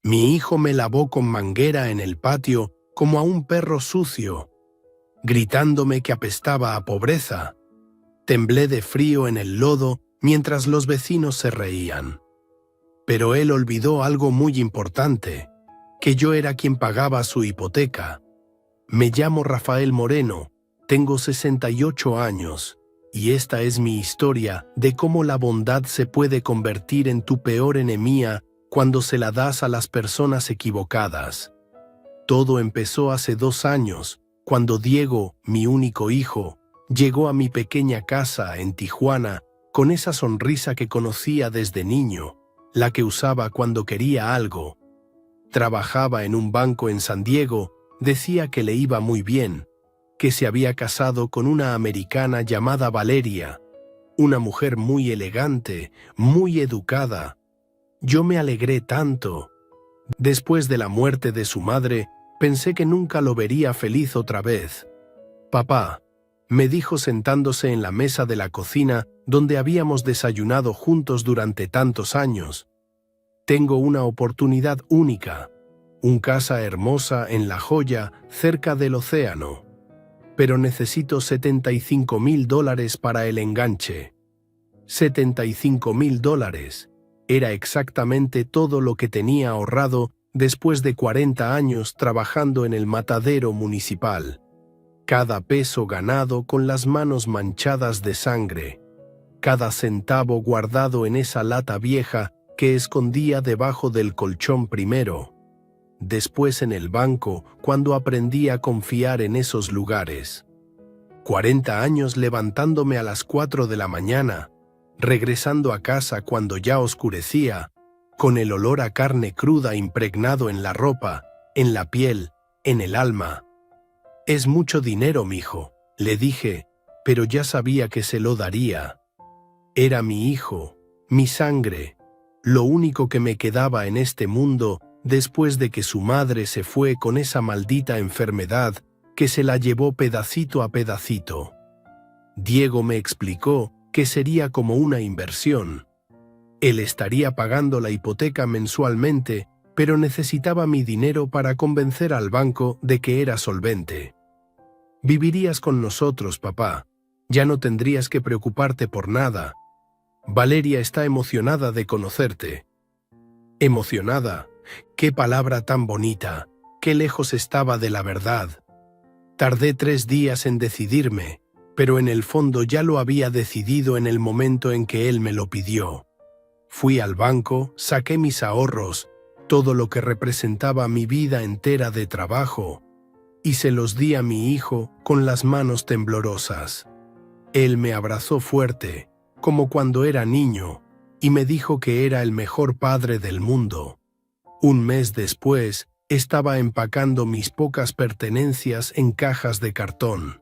Mi hijo me lavó con manguera en el patio como a un perro sucio, gritándome que apestaba a pobreza. Temblé de frío en el lodo mientras los vecinos se reían. Pero él olvidó algo muy importante, que yo era quien pagaba su hipoteca. Me llamo Rafael Moreno, tengo 68 años, y esta es mi historia de cómo la bondad se puede convertir en tu peor enemiga cuando se la das a las personas equivocadas. Todo empezó hace 2 años, cuando Diego, mi único hijo, llegó a mi pequeña casa en Tijuana con esa sonrisa que conocía desde niño, la que usaba cuando quería algo. Trabajaba en un banco en San Diego, decía que le iba muy bien, que se había casado con una americana llamada Valeria, una mujer muy elegante, muy educada. Yo me alegré tanto. Después de la muerte de su madre, pensé que nunca lo vería feliz otra vez. «Papá», me dijo sentándose en la mesa de la cocina donde habíamos desayunado juntos durante tantos años, «tengo una oportunidad única, una casa hermosa en La Joya, cerca del océano. Pero necesito $75,000 para el enganche». $75,000. Era exactamente todo lo que tenía ahorrado después de 40 años trabajando en el matadero municipal. Cada peso ganado con las manos manchadas de sangre. Cada centavo guardado en esa lata vieja que escondía debajo del colchón primero. Después en el banco, cuando aprendí a confiar en esos lugares. 40 años levantándome a las 4 de la mañana, regresando a casa cuando ya oscurecía, con el olor a carne cruda impregnado en la ropa, en la piel, en el alma. «Es mucho dinero, mijo», le dije, pero ya sabía que se lo daría. Era mi hijo, mi sangre, lo único que me quedaba en este mundo después de que su madre se fue con esa maldita enfermedad que se la llevó pedacito a pedacito. Diego me explicó que sería como una inversión. Él estaría pagando la hipoteca mensualmente, pero necesitaba mi dinero para convencer al banco de que era solvente. «Vivirías con nosotros, papá. Ya no tendrías que preocuparte por nada. Valeria está emocionada de conocerte». «Emocionada». Qué palabra tan bonita, qué lejos estaba de la verdad. Tardé 3 días en decidirme, pero en el fondo ya lo había decidido en el momento en que él me lo pidió. Fui al banco, saqué mis ahorros, todo lo que representaba mi vida entera de trabajo, y se los di a mi hijo con las manos temblorosas. Él me abrazó fuerte, como cuando era niño, y me dijo que era el mejor padre del mundo. Un mes después, estaba empacando mis pocas pertenencias en cajas de cartón.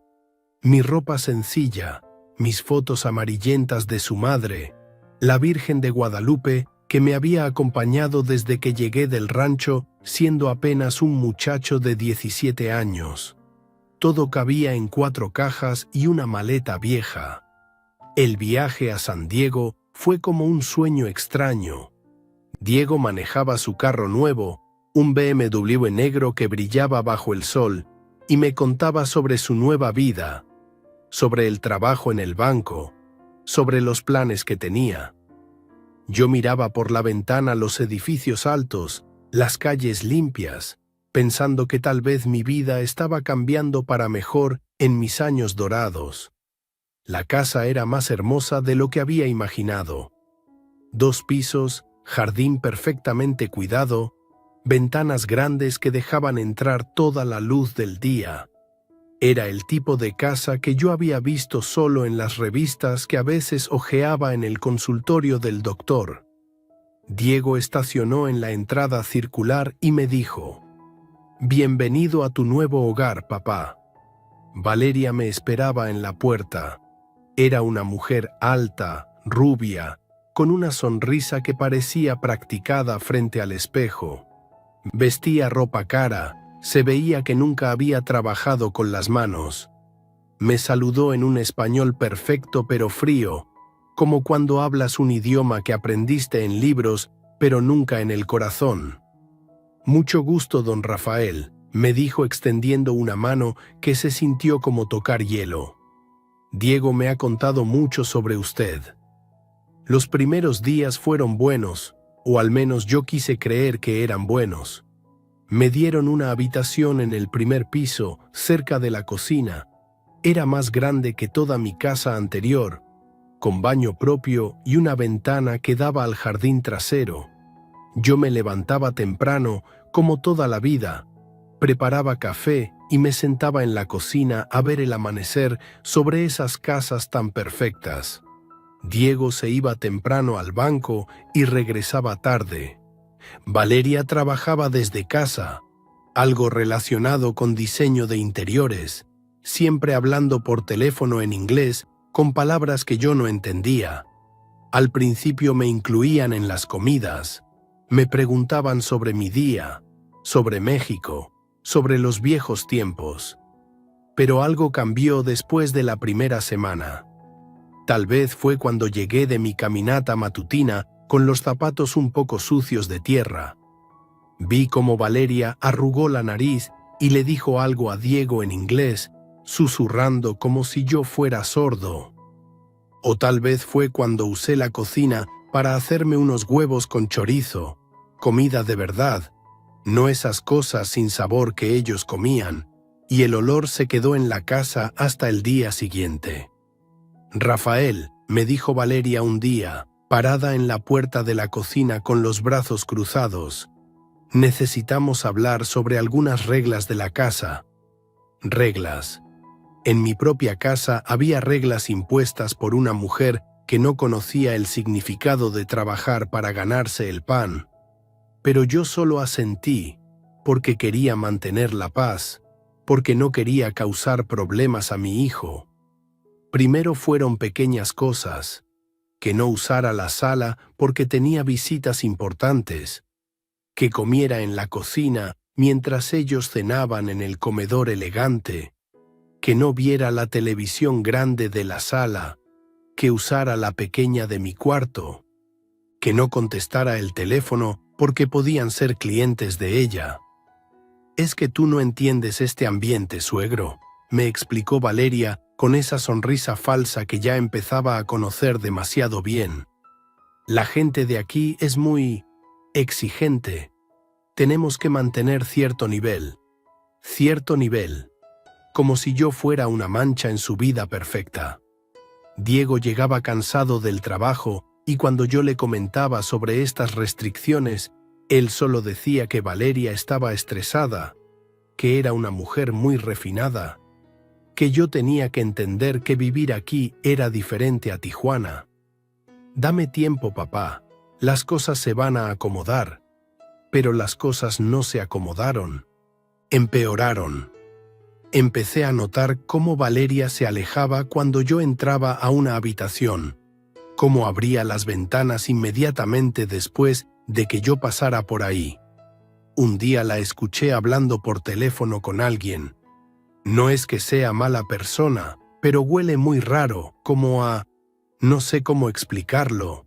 Mi ropa sencilla, mis fotos amarillentas de su madre, la Virgen de Guadalupe que me había acompañado desde que llegué del rancho siendo apenas un muchacho de 17 años. Todo cabía en 4 cajas y una maleta vieja. El viaje a San Diego fue como un sueño extraño. Diego manejaba su carro nuevo, un BMW negro que brillaba bajo el sol, y me contaba sobre su nueva vida, sobre el trabajo en el banco, sobre los planes que tenía. Yo miraba por la ventana los edificios altos, las calles limpias, pensando que tal vez mi vida estaba cambiando para mejor en mis años dorados. La casa era más hermosa de lo que había imaginado. 2 pisos, jardín perfectamente cuidado, ventanas grandes que dejaban entrar toda la luz del día. Era el tipo de casa que yo había visto solo en las revistas que a veces hojeaba en el consultorio del doctor. Diego estacionó en la entrada circular y me dijo: «Bienvenido a tu nuevo hogar, papá». Valeria me esperaba en la puerta. Era una mujer alta, rubia, con una sonrisa que parecía practicada frente al espejo. Vestía ropa cara, se veía que nunca había trabajado con las manos. Me saludó en un español perfecto pero frío, como cuando hablas un idioma que aprendiste en libros, pero nunca en el corazón. Mucho gusto, don Rafael, me dijo extendiendo una mano que se sintió como tocar hielo. Diego me ha contado mucho sobre usted. Los primeros días fueron buenos, o al menos yo quise creer que eran buenos. Me dieron una habitación en el primer piso, cerca de la cocina. Era más grande que toda mi casa anterior, con baño propio y una ventana que daba al jardín trasero. Yo me levantaba temprano, como toda la vida, preparaba café y me sentaba en la cocina a ver el amanecer sobre esas casas tan perfectas. Diego se iba temprano al banco y regresaba tarde. Valeria trabajaba desde casa, algo relacionado con diseño de interiores, siempre hablando por teléfono en inglés con palabras que yo no entendía. Al principio me incluían en las comidas, me preguntaban sobre mi día, sobre México, sobre los viejos tiempos. Pero algo cambió después de la primera semana. Tal vez fue cuando llegué de mi caminata matutina con los zapatos un poco sucios de tierra. Vi cómo Valeria arrugó la nariz y le dijo algo a Diego en inglés, susurrando como si yo fuera sordo. O tal vez fue cuando usé la cocina para hacerme unos huevos con chorizo, comida de verdad, no esas cosas sin sabor que ellos comían, y el olor se quedó en la casa hasta el día siguiente. Rafael, me dijo Valeria un día, parada en la puerta de la cocina con los brazos cruzados, necesitamos hablar sobre algunas reglas de la casa. Reglas. En mi propia casa había reglas impuestas por una mujer que no conocía el significado de trabajar para ganarse el pan. Pero yo solo asentí, porque quería mantener la paz, porque no quería causar problemas a mi hijo. Primero fueron pequeñas cosas, que no usara la sala porque tenía visitas importantes, que comiera en la cocina mientras ellos cenaban en el comedor elegante, que no viera la televisión grande de la sala, que usara la pequeña de mi cuarto, que no contestara el teléfono porque podían ser clientes de ella. «Es que tú no entiendes este ambiente, suegro», me explicó Valeria con esa sonrisa falsa que ya empezaba a conocer demasiado bien. «La gente de aquí es muy exigente. Tenemos que mantener cierto nivel, como si yo fuera una mancha en su vida perfecta». Diego llegaba cansado del trabajo y cuando yo le comentaba sobre estas restricciones, él solo decía que Valeria estaba estresada, que era una mujer muy refinada, que yo tenía que entender que vivir aquí era diferente a Tijuana. «Dame tiempo, papá, las cosas se van a acomodar». Pero las cosas no se acomodaron, empeoraron. Empecé a notar cómo Valeria se alejaba cuando yo entraba a una habitación, cómo abría las ventanas inmediatamente después de que yo pasara por ahí. Un día la escuché hablando por teléfono con alguien. No es que sea mala persona, pero huele muy raro, como a... no sé cómo explicarlo.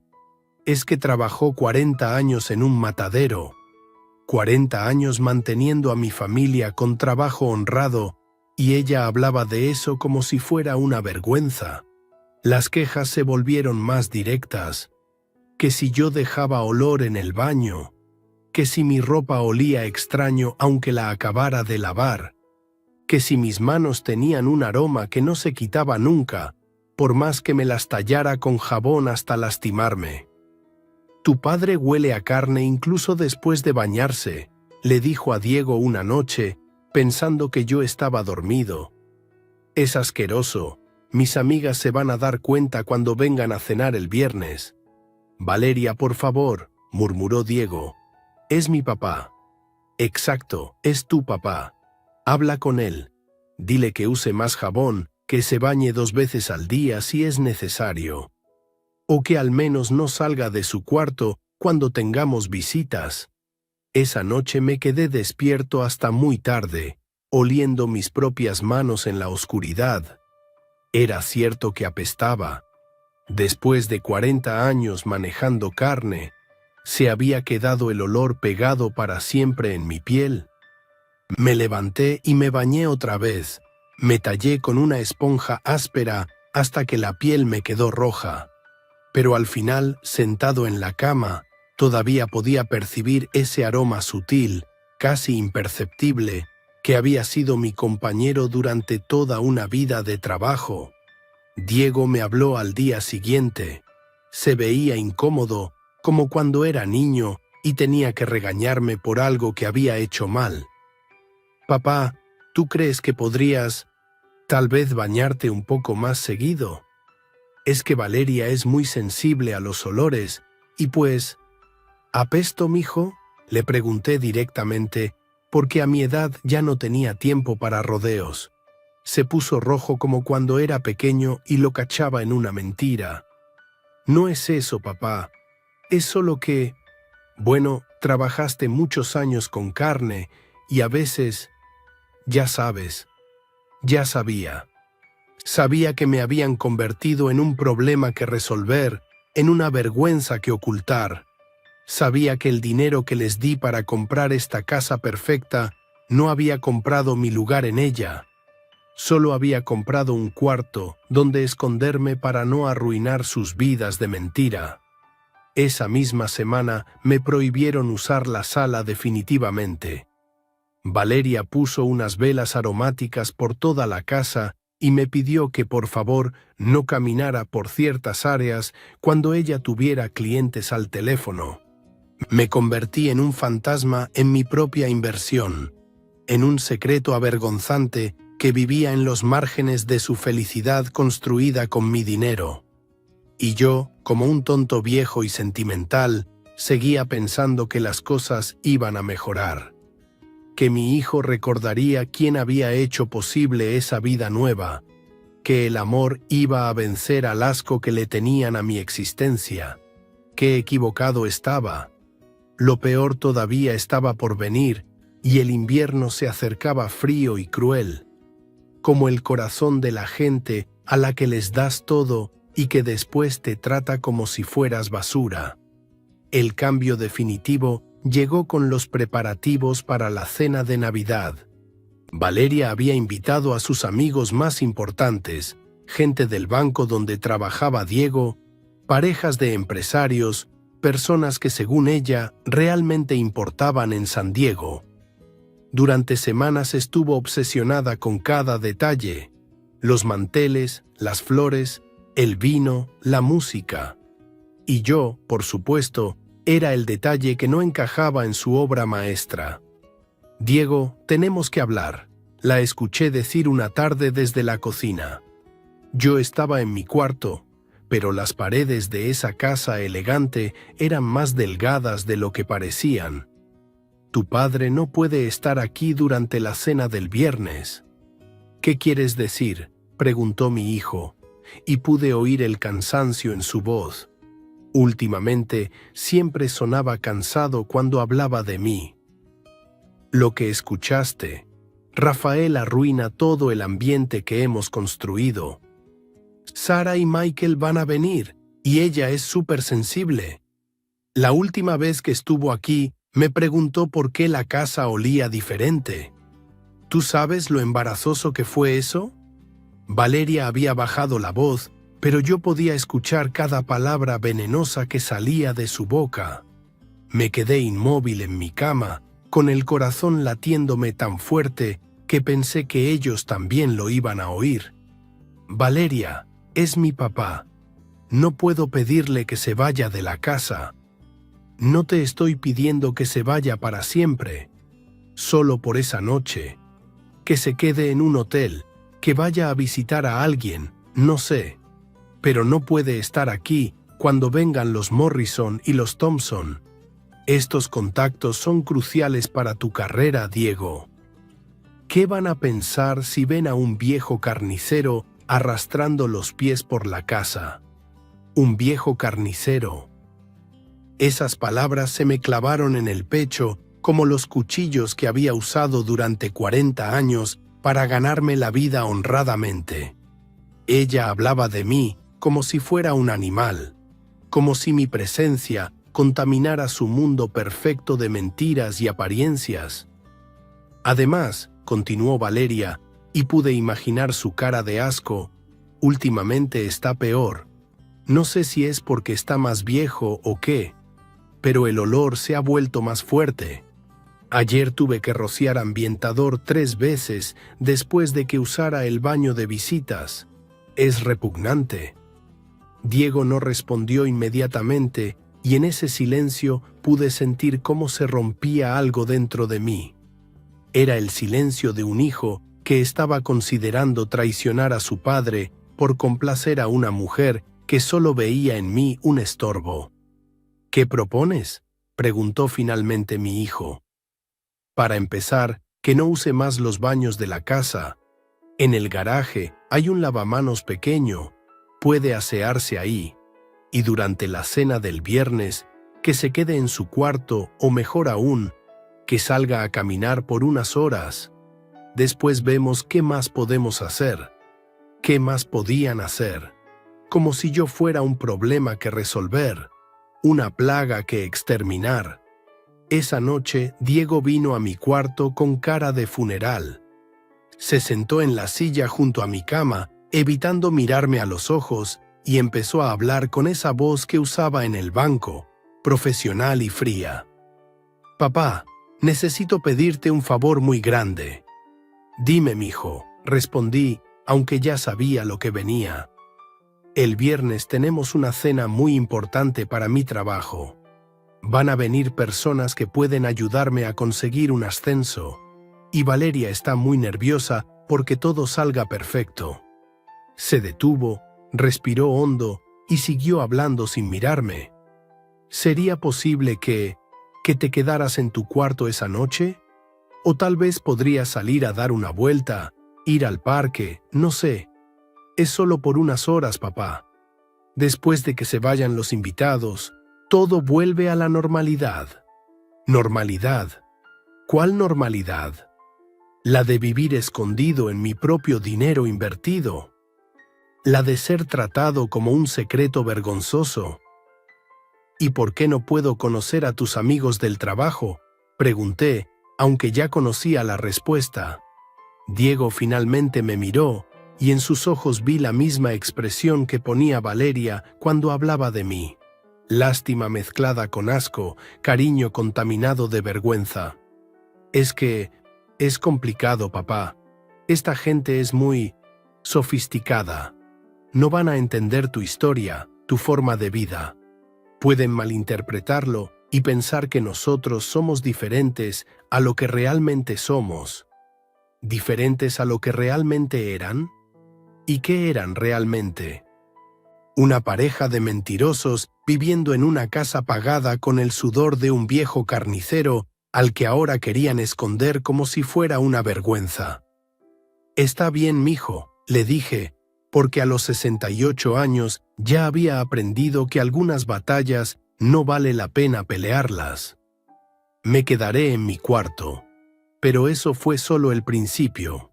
Es que trabajó 40 años en un matadero, 40 años manteniendo a mi familia con trabajo honrado, y ella hablaba de eso como si fuera una vergüenza. Las quejas se volvieron más directas, que si yo dejaba olor en el baño, que si mi ropa olía extraño aunque la acabara de lavar, que si mis manos tenían un aroma que no se quitaba nunca, por más que me las tallara con jabón hasta lastimarme. «Tu padre huele a carne incluso después de bañarse», le dijo a Diego una noche, pensando que yo estaba dormido. «Es asqueroso. Mis amigas se van a dar cuenta cuando vengan a cenar el viernes». «Valeria, por favor», murmuró Diego. «Es mi papá». «Exacto, es tu papá. Habla con él. Dile que use más jabón, que se bañe 2 veces al día si es necesario. O que al menos no salga de su cuarto cuando tengamos visitas». Esa noche me quedé despierto hasta muy tarde, oliendo mis propias manos en la oscuridad. Era cierto que apestaba. Después de 40 años manejando carne, ¿Se había quedado el olor pegado para siempre en mi piel? Me levanté y me bañé otra vez. Me tallé con una esponja áspera hasta que la piel me quedó roja. Pero al final, sentado en la cama, todavía podía percibir ese aroma sutil, casi imperceptible, que había sido mi compañero durante toda una vida de trabajo. Diego me habló al día siguiente. Se veía incómodo, como cuando era niño y tenía que regañarme por algo que había hecho mal. «Papá, ¿tú crees que podrías, tal vez, bañarte un poco más seguido? Es que Valeria es muy sensible a los olores y pues... ¿Apesto, mijo?», le pregunté directamente, porque a mi edad ya no tenía tiempo para rodeos. Se puso rojo como cuando era pequeño y lo cachaba en una mentira. «No es eso, papá. Es solo que... Bueno, trabajaste muchos años con carne y a veces... Ya sabes, ya sabía. Sabía que me habían convertido en un problema que resolver, en una vergüenza que ocultar. Sabía que el dinero que les di para comprar esta casa perfecta no había comprado mi lugar en ella. Solo había comprado un cuarto donde esconderme para no arruinar sus vidas de mentira. Esa misma semana me prohibieron usar la sala definitivamente. Valeria puso unas velas aromáticas por toda la casa y me pidió que por favor no caminara por ciertas áreas cuando ella tuviera clientes al teléfono. Me convertí en un fantasma en mi propia inversión, en un secreto avergonzante que vivía en los márgenes de su felicidad construida con mi dinero. Y yo, como un tonto viejo y sentimental, seguía pensando que las cosas iban a mejorar, que mi hijo recordaría quién había hecho posible esa vida nueva, que el amor iba a vencer al asco que le tenían a mi existencia. Qué equivocado estaba. Lo peor todavía estaba por venir y el invierno se acercaba frío y cruel, como el corazón de la gente a la que les das todo y que después te trata como si fueras basura. El cambio definitivo llegó con los preparativos para la cena de Navidad. Valeria había invitado a sus amigos más importantes, gente del banco donde trabajaba Diego, parejas de empresarios, personas que según ella realmente importaban en San Diego. Durante semanas estuvo obsesionada con cada detalle: los manteles, las flores, el vino, la música. Y yo, por supuesto, era el detalle que no encajaba en su obra maestra. «Diego, tenemos que hablar», la escuché decir una tarde desde la cocina. Yo estaba en mi cuarto, pero las paredes de esa casa elegante eran más delgadas de lo que parecían. «Tu padre no puede estar aquí durante la cena del viernes». «¿Qué quieres decir?», preguntó mi hijo, y pude oír el cansancio en su voz. Últimamente siempre sonaba cansado cuando hablaba de mí. «Lo que escuchaste. Rafael arruina todo el ambiente que hemos construido. Sara y Michael van a venir, y ella es súper sensible. La última vez que estuvo aquí, me preguntó por qué la casa olía diferente. ¿Tú sabes lo embarazoso que fue eso?». Valeria había bajado la voz, pero yo podía escuchar cada palabra venenosa que salía de su boca. Me quedé inmóvil en mi cama, con el corazón latiéndome tan fuerte que pensé que ellos también lo iban a oír. «Valeria, es mi papá. No puedo pedirle que se vaya de la casa. No te estoy pidiendo que se vaya para siempre, solo por esa noche. Que se quede en un hotel, que vaya a visitar a alguien, no sé. Pero no puede estar aquí cuando vengan los Morrison y los Thompson. Estos contactos son cruciales para tu carrera, Diego. ¿Qué van a pensar si ven a un viejo carnicero arrastrando los pies por la casa? Un viejo carnicero». Esas palabras se me clavaron en el pecho como los cuchillos que había usado durante 40 años para ganarme la vida honradamente. Ella hablaba de mí como si fuera un animal, como si mi presencia, contaminara su mundo perfecto de mentiras y apariencias. Además, continuó Valeria, y pude imaginar su cara de asco, últimamente está peor. No sé si es porque está más viejo o qué, pero el olor se ha vuelto más fuerte. Ayer tuve que rociar ambientador 3 veces después de que usara el baño de visitas. Es repugnante. Diego no respondió inmediatamente y en ese silencio pude sentir cómo se rompía algo dentro de mí. Era el silencio de un hijo que estaba considerando traicionar a su padre por complacer a una mujer que solo veía en mí un estorbo. «¿Qué propones?», preguntó finalmente mi hijo. «Para empezar, que no use más los baños de la casa. En el garaje hay un lavamanos pequeño, puede asearse ahí. Y durante la cena del viernes, que se quede en su cuarto o mejor aún, que salga a caminar por unas horas. Después vemos qué más podemos hacer». ¿Qué más podían hacer? Como si yo fuera un problema que resolver, una plaga que exterminar. Esa noche Diego vino a mi cuarto con cara de funeral. Se sentó en la silla junto a mi cama, evitando mirarme a los ojos, y empezó a hablar con esa voz que usaba en el banco, profesional y fría. «Papá, necesito pedirte un favor muy grande». «Dime, mijo», respondí, aunque ya sabía lo que venía. «El viernes tenemos una cena muy importante para mi trabajo. Van a venir personas que pueden ayudarme a conseguir un ascenso, y Valeria está muy nerviosa porque todo salga perfecto». Se detuvo, respiró hondo y siguió hablando sin mirarme. «¿Sería posible que te quedaras en tu cuarto esa noche? O tal vez podrías salir a dar una vuelta, ir al parque, no sé. Es solo por unas horas, papá. Después de que se vayan los invitados, todo vuelve a la normalidad». «¿Normalidad? ¿Cuál normalidad?» «La de vivir escondido en mi propio dinero invertido. La de ser tratado como un secreto vergonzoso». «¿Y por qué no puedo conocer a tus amigos del trabajo?», pregunté, aunque ya conocía la respuesta. Diego finalmente me miró, y en sus ojos vi la misma expresión que ponía Valeria cuando hablaba de mí. Lástima mezclada con asco, cariño contaminado de vergüenza. «Es que es complicado, papá. Esta gente es muy sofisticada. No van a entender tu historia, tu forma de vida. Pueden malinterpretarlo y pensar que nosotros somos diferentes a lo que realmente somos». ¿Diferentes a lo que realmente eran? ¿Y qué eran realmente? Una pareja de mentirosos viviendo en una casa pagada con el sudor de un viejo carnicero al que ahora querían esconder como si fuera una vergüenza. «Está bien, mijo», le dije, porque a los 68 años ya había aprendido que algunas batallas no vale la pena pelearlas. «Me quedaré en mi cuarto». Pero eso fue solo el principio.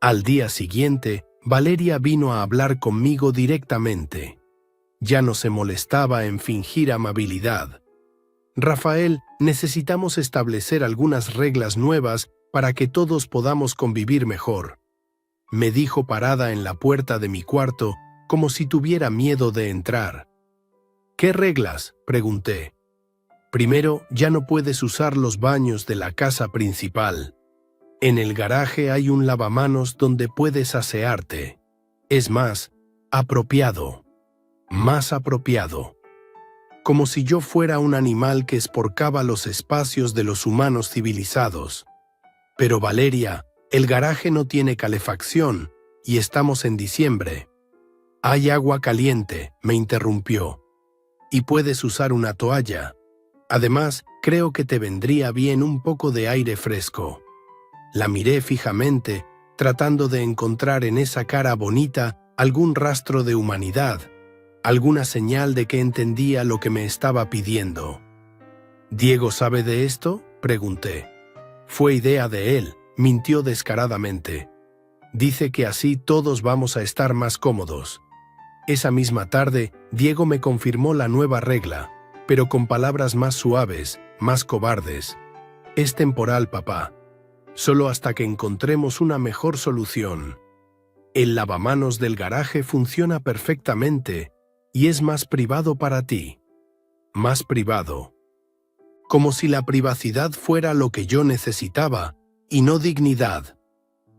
Al día siguiente, Valeria vino a hablar conmigo directamente. Ya no se molestaba en fingir amabilidad. «Rafael, necesitamos establecer algunas reglas nuevas para que todos podamos convivir mejor», me dijo parada en la puerta de mi cuarto, como si tuviera miedo de entrar. «¿Qué reglas?», pregunté. «Primero, ya no puedes usar los baños de la casa principal. En el garaje hay un lavamanos donde puedes asearte. Es más apropiado. Más apropiado. Como si yo fuera un animal que esporcaba los espacios de los humanos civilizados. Pero Valeria, el garaje no tiene calefacción y estamos en diciembre». «Hay agua caliente», me interrumpió. «Y puedes usar una toalla. Además, creo que te vendría bien un poco de aire fresco». La miré fijamente, tratando de encontrar en esa cara bonita algún rastro de humanidad, alguna señal de que entendía lo que me estaba pidiendo. «¿Diego sabe de esto?», pregunté. «Fue idea de él», mintió descaradamente. «Dice que así todos vamos a estar más cómodos». Esa misma tarde, Diego me confirmó la nueva regla, pero con palabras más suaves, más cobardes. Es temporal, papá. Solo hasta que encontremos una mejor solución. El lavamanos del garaje funciona perfectamente y es más privado para ti. Más privado. Como si la privacidad fuera lo que yo necesitaba y no dignidad.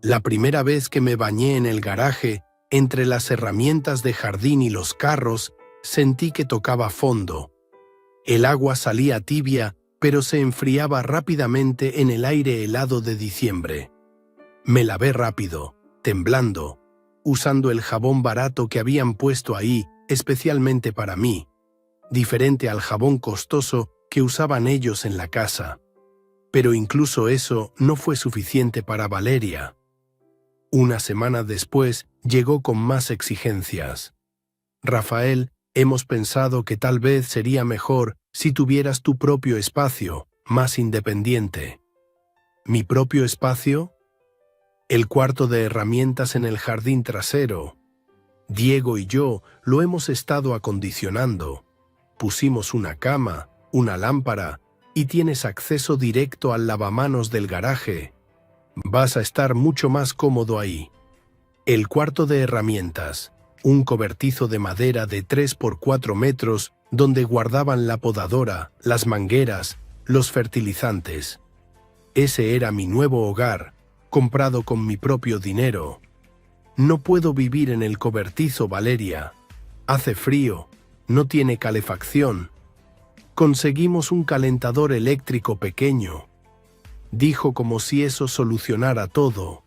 La primera vez que me bañé en el garaje, entre las herramientas de jardín y los carros, sentí que tocaba fondo. El agua salía tibia, pero se enfriaba rápidamente en el aire helado de diciembre. Me lavé rápido, temblando, usando el jabón barato que habían puesto ahí especialmente para mí, diferente al jabón costoso que usaban ellos en la casa. Pero incluso eso no fue suficiente para Valeria. Una semana después llegó con más exigencias. Rafael, hemos pensado que tal vez sería mejor si tuvieras tu propio espacio, más independiente. ¿Mi propio espacio? El cuarto de herramientas en el jardín trasero. Diego y yo lo hemos estado acondicionando. Pusimos una cama, una lámpara, y tienes acceso directo al lavamanos del garaje. Vas a estar mucho más cómodo ahí. El cuarto de herramientas, un cobertizo de madera de 3 por 4 metros donde guardaban la podadora, las mangueras, los fertilizantes. Ese era mi nuevo hogar, comprado con mi propio dinero. No puedo vivir en el cobertizo, Valeria. Hace frío, no tiene calefacción. Conseguimos un calentador eléctrico pequeño. Dijo como si eso solucionara todo.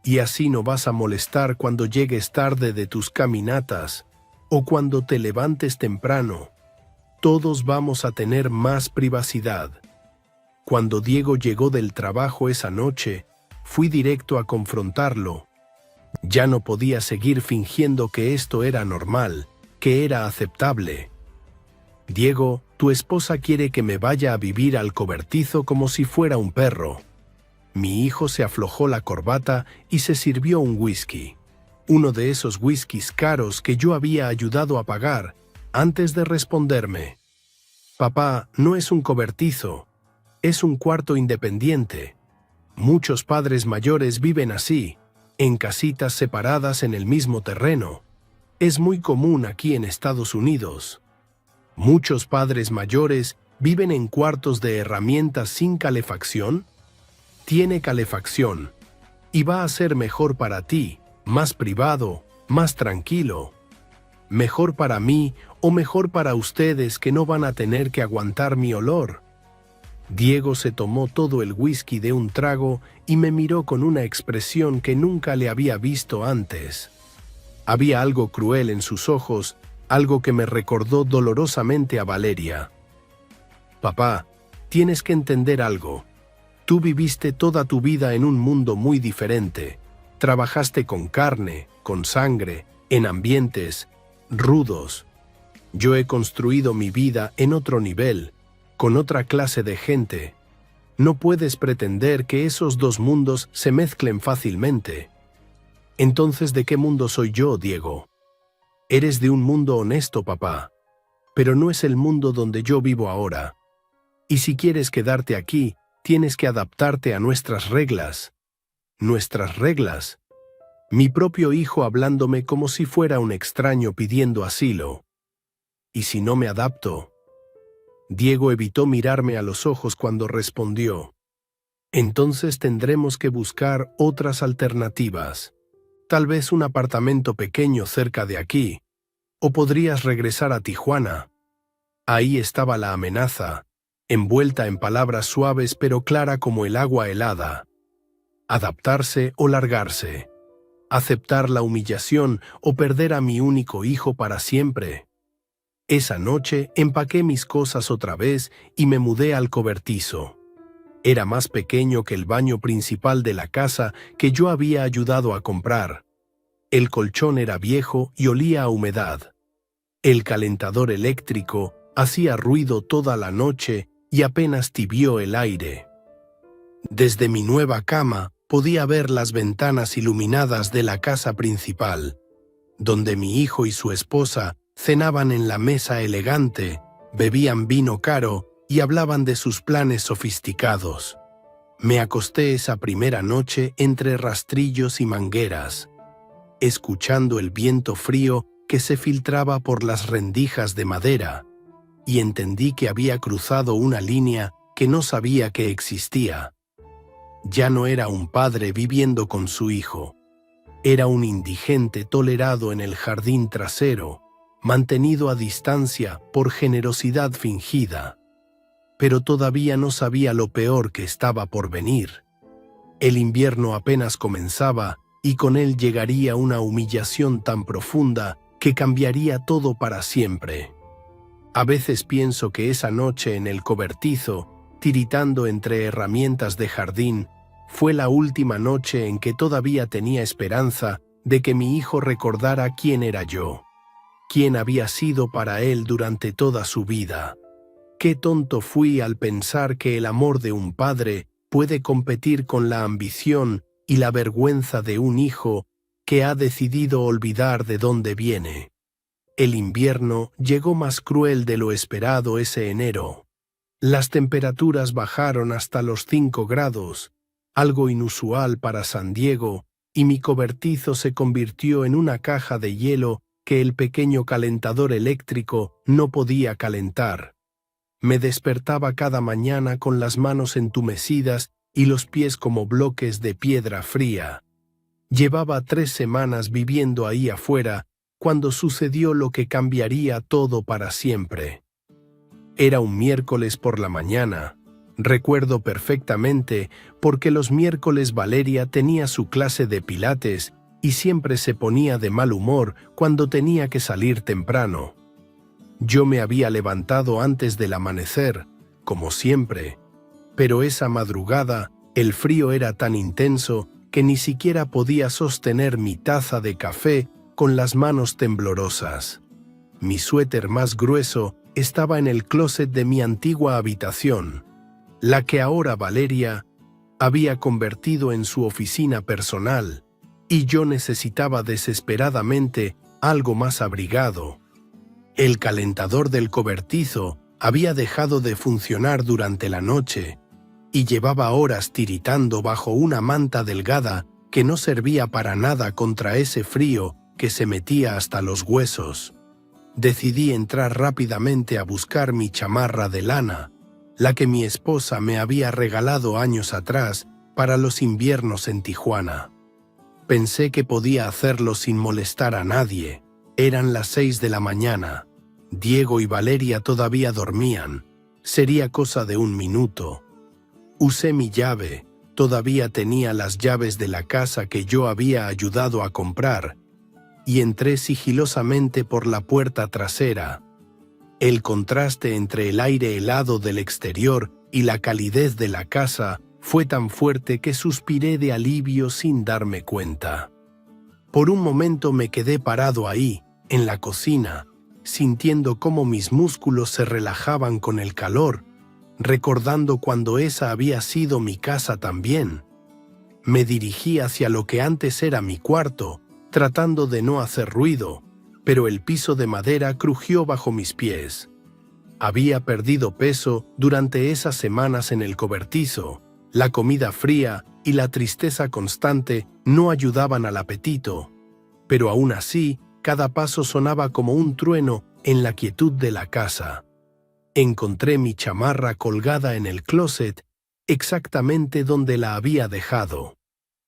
Y así no vas a molestar cuando llegues tarde de tus caminatas o cuando te levantes temprano. Todos vamos a tener más privacidad. Cuando Diego llegó del trabajo esa noche, fui directo a confrontarlo. Ya no podía seguir fingiendo que esto era normal, que era aceptable. Diego, tu esposa quiere que me vaya a vivir al cobertizo como si fuera un perro. Mi hijo se aflojó la corbata y se sirvió un whisky. Uno de esos whiskies caros que yo había ayudado a pagar, antes de responderme. Papá, no es un cobertizo, es un cuarto independiente. Muchos padres mayores viven así, en casitas separadas en el mismo terreno. Es muy común aquí en Estados Unidos. Muchos padres mayores viven en cuartos de herramientas sin calefacción. Tiene calefacción y va a ser mejor para ti, más privado, más tranquilo. Mejor para mí o mejor para ustedes que no van a tener que aguantar mi olor. Diego se tomó todo el whisky de un trago y me miró con una expresión que nunca le había visto antes. Había algo cruel en sus ojos, algo que me recordó dolorosamente a Valeria. Papá, tienes que entender algo. Tú viviste toda tu vida en un mundo muy diferente. Trabajaste con carne, con sangre, en ambientes rudos. Yo he construido mi vida en otro nivel, con otra clase de gente. No puedes pretender que esos dos mundos se mezclen fácilmente. Entonces, ¿de qué mundo soy yo, Diego? Eres de un mundo honesto, papá, pero no es el mundo donde yo vivo ahora. Y si quieres quedarte aquí, tienes que adaptarte a nuestras reglas. Nuestras reglas. Mi propio hijo hablándome como si fuera un extraño pidiendo asilo. ¿Y si no me adapto? Diego evitó mirarme a los ojos cuando respondió. Entonces tendremos que buscar otras alternativas. Tal vez un apartamento pequeño cerca de aquí. O podrías regresar a Tijuana. Ahí estaba la amenaza, envuelta en palabras suaves pero clara como el agua helada. Adaptarse o largarse. Aceptar la humillación o perder a mi único hijo para siempre. Esa noche empaqué mis cosas otra vez y me mudé al cobertizo. Era más pequeño que el baño principal de la casa que yo había ayudado a comprar. El colchón era viejo y olía a humedad. El calentador eléctrico hacía ruido toda la noche y apenas tibió el aire. Desde mi nueva cama podía ver las ventanas iluminadas de la casa principal, donde mi hijo y su esposa cenaban en la mesa elegante, Bebían vino caro y hablaban de sus planes sofisticados. Me acosté esa primera noche entre rastrillos y mangueras, escuchando el viento frío que se filtraba por las rendijas de madera, y entendí que había cruzado una línea que no sabía que existía. Ya no era un padre viviendo con su hijo. Era un indigente tolerado en el jardín trasero, mantenido a distancia por generosidad fingida. Pero todavía no sabía lo peor que estaba por venir. El invierno apenas comenzaba y con él llegaría una humillación tan profunda que cambiaría todo para siempre. A veces pienso que esa noche en el cobertizo, tiritando entre herramientas de jardín, fue la última noche en que todavía tenía esperanza de que mi hijo recordara quién era yo, quién había sido para él durante toda su vida. Qué tonto fui al pensar que el amor de un padre puede competir con la ambición y la vergüenza de un hijo que ha decidido olvidar de dónde viene. El invierno llegó más cruel de lo esperado ese enero. Las temperaturas bajaron hasta los 5 grados, algo inusual para San Diego, y mi cobertizo se convirtió en una caja de hielo que el pequeño calentador eléctrico no podía calentar. Me despertaba cada mañana con las manos entumecidas y los pies como bloques de piedra fría. Llevaba 3 semanas viviendo ahí afuera cuando sucedió lo que cambiaría todo para siempre. Era un miércoles por la mañana. Recuerdo perfectamente porque los miércoles Valeria tenía su clase de pilates y siempre se ponía de mal humor cuando tenía que salir temprano. Yo me había levantado antes del amanecer, como siempre, pero esa madrugada el frío era tan intenso que ni siquiera podía sostener mi taza de café con las manos temblorosas. Mi suéter más grueso estaba en el closet de mi antigua habitación, la que ahora Valeria había convertido en su oficina personal, y yo necesitaba desesperadamente algo más abrigado. El calentador del cobertizo había dejado de funcionar durante la noche y llevaba horas tiritando bajo una manta delgada que no servía para nada contra ese frío que se metía hasta los huesos. Decidí entrar rápidamente a buscar mi chamarra de lana, la que mi esposa me había regalado años atrás para los inviernos en Tijuana. Pensé que podía hacerlo sin molestar a nadie. Eran las 6 de la mañana. Diego y Valeria todavía dormían. Sería cosa de 1 minuto. Usé mi llave. Todavía tenía las llaves de la casa que yo había ayudado a comprar, y entré sigilosamente por la puerta trasera. El contraste entre el aire helado del exterior y la calidez de la casa fue tan fuerte que suspiré de alivio sin darme cuenta. Por un momento me quedé parado ahí, en la cocina, sintiendo cómo mis músculos se relajaban con el calor, recordando cuando esa había sido mi casa también. Me dirigí hacia lo que antes era mi cuarto, tratando de no hacer ruido, pero el piso de madera crujió bajo mis pies. Había perdido peso durante esas semanas en el cobertizo. La comida fría y la tristeza constante no ayudaban al apetito, pero aún así, cada paso sonaba como un trueno en la quietud de la casa. Encontré mi chamarra colgada en el closet, exactamente donde la había dejado.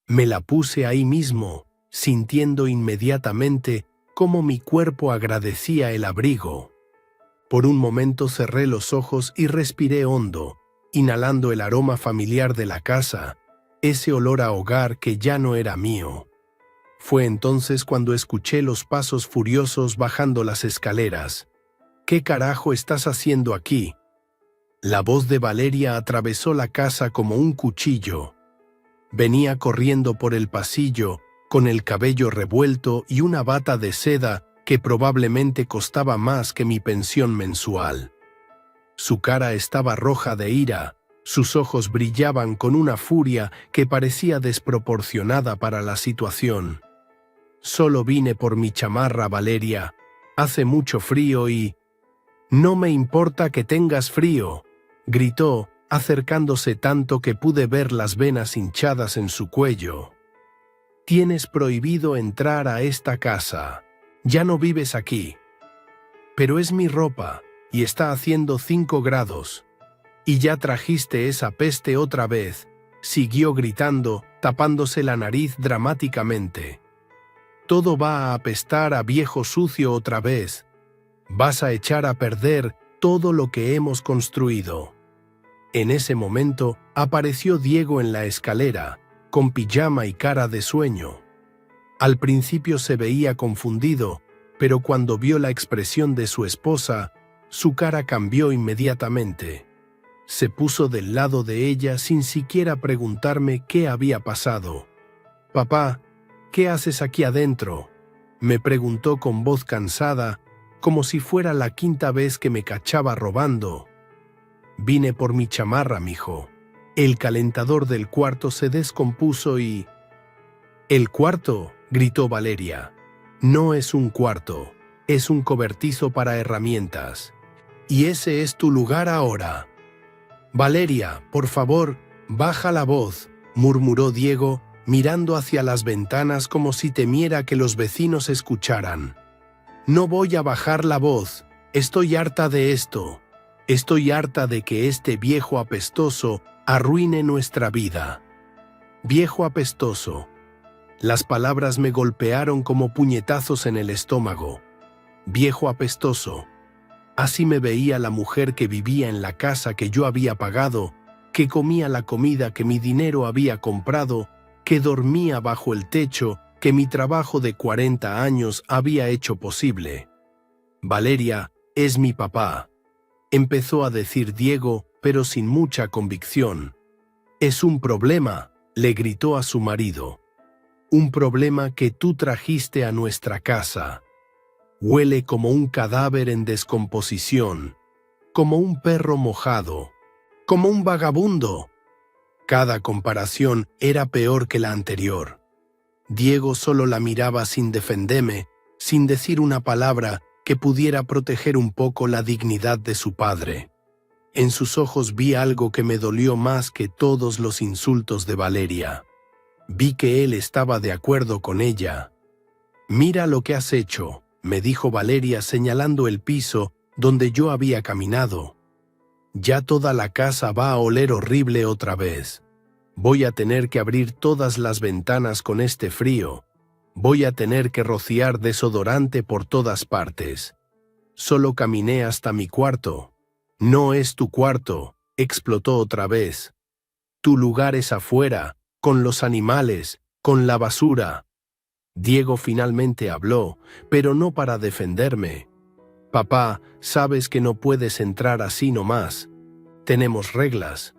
Me la puse ahí mismo, sintiendo inmediatamente cómo mi cuerpo agradecía el abrigo. Por un momento cerré los ojos y respiré hondo, inhalando el aroma familiar de la casa, ese olor a hogar que ya no era mío. Fue entonces cuando escuché los pasos furiosos bajando las escaleras. ¿Qué carajo estás haciendo aquí? La voz de Valeria atravesó la casa como un cuchillo. Venía corriendo por el pasillo, con el cabello revuelto y una bata de seda que probablemente costaba más que mi pensión mensual. Su cara estaba roja de ira, sus ojos brillaban con una furia que parecía desproporcionada para la situación. Solo vine por mi chamarra, Valeria. Hace mucho frío y... No me importa que tengas frío, gritó, acercándose tanto que pude ver las venas hinchadas en su cuello. Tienes prohibido entrar a esta casa. Ya no vives aquí. Pero es mi ropa, y está haciendo 5 grados. Y ya trajiste esa peste otra vez, siguió gritando, tapándose la nariz dramáticamente. Todo va a apestar a viejo sucio otra vez. Vas a echar a perder todo lo que hemos construido. En ese momento apareció Diego en la escalera, con pijama y cara de sueño. Al principio se veía confundido, pero cuando vio la expresión de su esposa, su cara cambió inmediatamente. Se puso del lado de ella sin siquiera preguntarme qué había pasado. «Papá, ¿qué haces aquí adentro?», me preguntó con voz cansada, como si fuera la 5ª vez que me cachaba robando. «Vine por mi chamarra, mijo. El calentador del cuarto se descompuso y...». «¿El cuarto?», gritó Valeria. «No es un cuarto, es un cobertizo para herramientas. Y ese es tu lugar ahora». «Valeria, por favor, baja la voz», murmuró Diego, mirando hacia las ventanas como si temiera que los vecinos escucharan. «No voy a bajar la voz. Estoy harta de esto. Estoy harta de que este viejo apestoso arruine nuestra vida». Viejo apestoso. Las palabras me golpearon como puñetazos en el estómago. Viejo apestoso. Así me veía la mujer que vivía en la casa que yo había pagado, que comía la comida que mi dinero había comprado, que dormía bajo el techo que mi trabajo de 40 años había hecho posible. «Valeria es mi papá», empezó a decir Diego, pero sin mucha convicción. «Es un problema», le gritó a su marido. «Un problema que tú trajiste a nuestra casa. Huele como un cadáver en descomposición, como un perro mojado, como un vagabundo». Cada comparación era peor que la anterior. Diego solo la miraba sin defenderme, sin decir una palabra que pudiera proteger un poco la dignidad de su padre. En sus ojos vi algo que me dolió más que todos los insultos de Valeria. Vi que él estaba de acuerdo con ella. «Mira lo que has hecho», me dijo Valeria señalando el piso donde yo había caminado. «Ya toda la casa va a oler horrible otra vez. Voy a tener que abrir todas las ventanas con este frío. Voy a tener que rociar desodorante por todas partes. Solo caminé hasta mi cuarto». «No es tu cuarto», explotó otra vez. «Tu lugar es afuera, con los animales, con la basura». Diego finalmente habló, pero no para defenderme. «Papá, sabes que no puedes entrar así nomás. Tenemos reglas».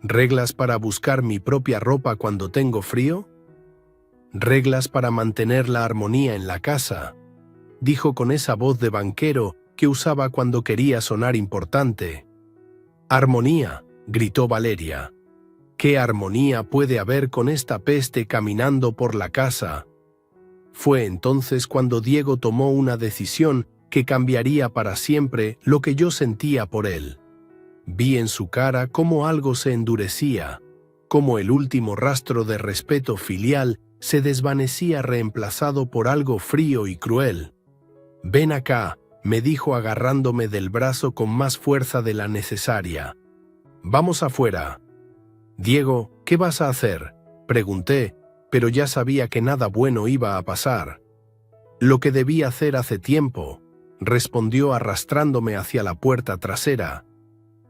¿Reglas para buscar mi propia ropa cuando tengo frío? «Reglas para mantener la armonía en la casa», dijo con esa voz de banquero que usaba cuando quería sonar importante. «Armonía», gritó Valeria. «¿Qué armonía puede haber con esta peste caminando por la casa?». Fue entonces cuando Diego tomó una decisión que cambiaría para siempre lo que yo sentía por él. Vi en su cara cómo algo se endurecía, cómo el último rastro de respeto filial se desvanecía reemplazado por algo frío y cruel. «Ven acá», me dijo agarrándome del brazo con más fuerza de la necesaria. «Vamos afuera». «Diego, ¿qué vas a hacer?», pregunté, pero ya sabía que nada bueno iba a pasar. «Lo que debí hacer hace tiempo», respondió arrastrándome hacia la puerta trasera.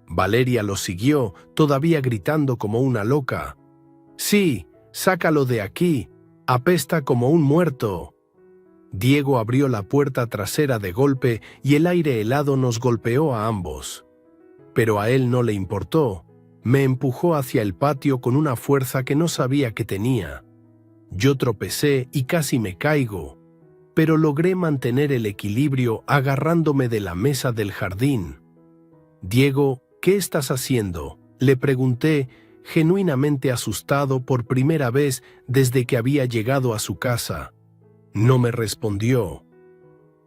Valeria lo siguió, todavía gritando como una loca. «Sí, sácalo de aquí, apesta como un muerto». Diego abrió la puerta trasera de golpe y el aire helado nos golpeó a ambos. Pero a él no le importó. Me empujó hacia el patio con una fuerza que no sabía que tenía. Yo tropecé y casi me caigo, pero logré mantener el equilibrio agarrándome de la mesa del jardín. «Diego, ¿qué estás haciendo?», le pregunté, genuinamente asustado por primera vez desde que había llegado a su casa. No me respondió.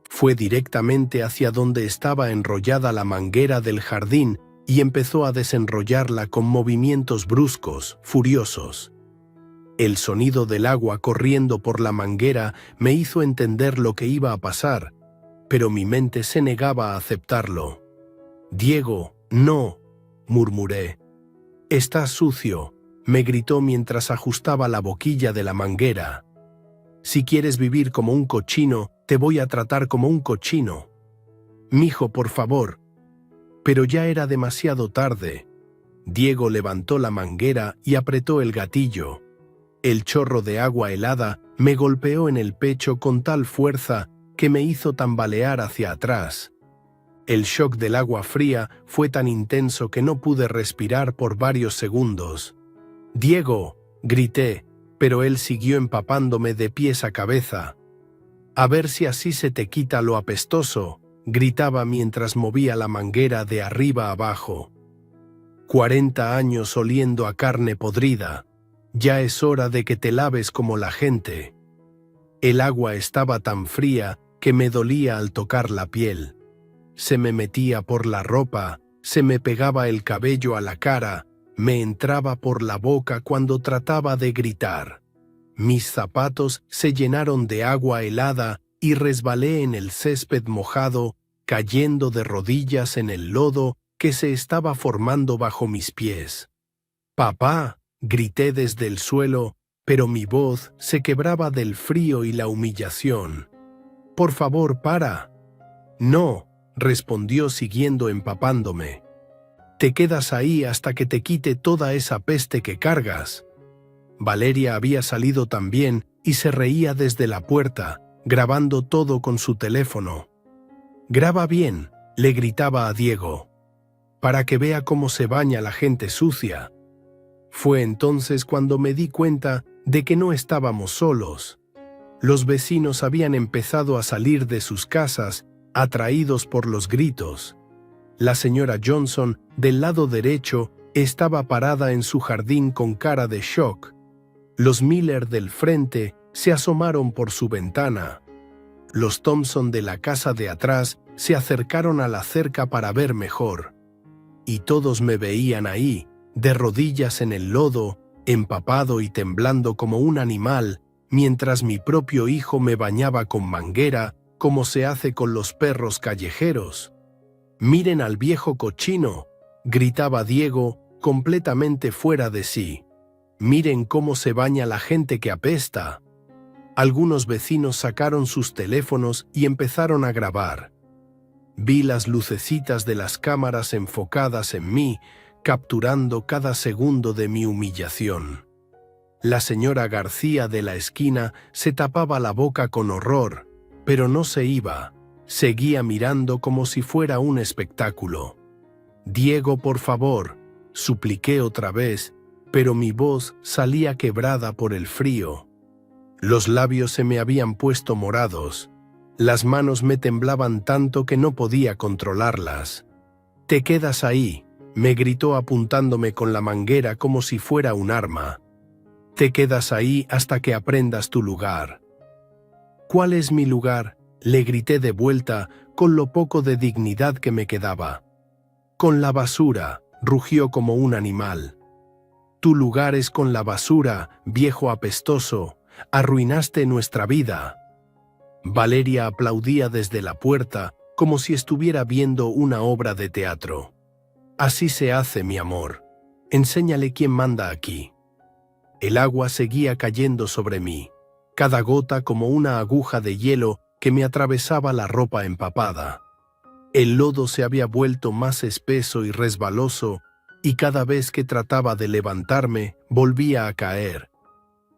Fue directamente hacia donde estaba enrollada la manguera del jardín y empezó a desenrollarla con movimientos bruscos, furiosos. El sonido del agua corriendo por la manguera me hizo entender lo que iba a pasar, pero mi mente se negaba a aceptarlo. «Diego, no», murmuré. «Estás sucio», me gritó mientras ajustaba la boquilla de la manguera. «Si quieres vivir como un cochino, te voy a tratar como un cochino. Mijo, por favor». Pero ya era demasiado tarde. Diego levantó la manguera y apretó el gatillo. El chorro de agua helada me golpeó en el pecho con tal fuerza que me hizo tambalear hacia atrás. El shock del agua fría fue tan intenso que no pude respirar por varios segundos. «Diego», grité, pero él siguió empapándome de pies a cabeza. «A ver si así se te quita lo apestoso», gritaba mientras movía la manguera de arriba abajo. 40 años oliendo a carne podrida. Ya es hora de que te laves como la gente. El agua estaba tan fría que me dolía al tocar la piel. Se me metía por la ropa, se me pegaba el cabello a la cara, me entraba por la boca cuando trataba de gritar. Mis zapatos se llenaron de agua helada y resbalé en el césped mojado, cayendo de rodillas en el lodo que se estaba formando bajo mis pies. «Papá», grité desde el suelo, pero mi voz se quebraba del frío y la humillación. «Por favor, para». «No», respondió siguiendo empapándome. «Te quedas ahí hasta que te quite toda esa peste que cargas». Valeria había salido también y se reía desde la puerta, grabando todo con su teléfono. «Graba bien», le gritaba a Diego, «para que vea cómo se baña la gente sucia». Fue entonces cuando me di cuenta de que no estábamos solos. Los vecinos habían empezado a salir de sus casas, atraídos por los gritos. La señora Johnson, del lado derecho, estaba parada en su jardín con cara de shock. Los Miller del frente se asomaron por su ventana. Los Thompson de la casa de atrás se acercaron a la cerca para ver mejor. Y todos me veían ahí, de rodillas en el lodo, empapado y temblando como un animal, mientras mi propio hijo me bañaba con manguera, como se hace con los perros callejeros. «Miren al viejo cochino», gritaba Diego, completamente fuera de sí. «Miren cómo se baña la gente que apesta». Algunos vecinos sacaron sus teléfonos y empezaron a grabar. Vi las lucecitas de las cámaras enfocadas en mí, capturando cada segundo de mi humillación. La señora García de la esquina se tapaba la boca con horror, pero no se iba. Seguía mirando como si fuera un espectáculo. «Diego, por favor», supliqué otra vez, pero mi voz salía quebrada por el frío. Los labios se me habían puesto morados. Las manos me temblaban tanto que no podía controlarlas. «Te quedas ahí», me gritó apuntándome con la manguera como si fuera un arma. «Te quedas ahí hasta que aprendas tu lugar». «¿Cuál es mi lugar?», le grité de vuelta con lo poco de dignidad que me quedaba. «Con la basura», rugió como un animal. «Tu lugar es con la basura, viejo apestoso. Arruinaste nuestra vida». Valeria aplaudía desde la puerta como si estuviera viendo una obra de teatro. «Así se hace, mi amor. Enséñale quién manda aquí». El agua seguía cayendo sobre mí, cada gota como una aguja de hielo que me atravesaba la ropa empapada. El lodo se había vuelto más espeso y resbaloso, y cada vez que trataba de levantarme, volvía a caer.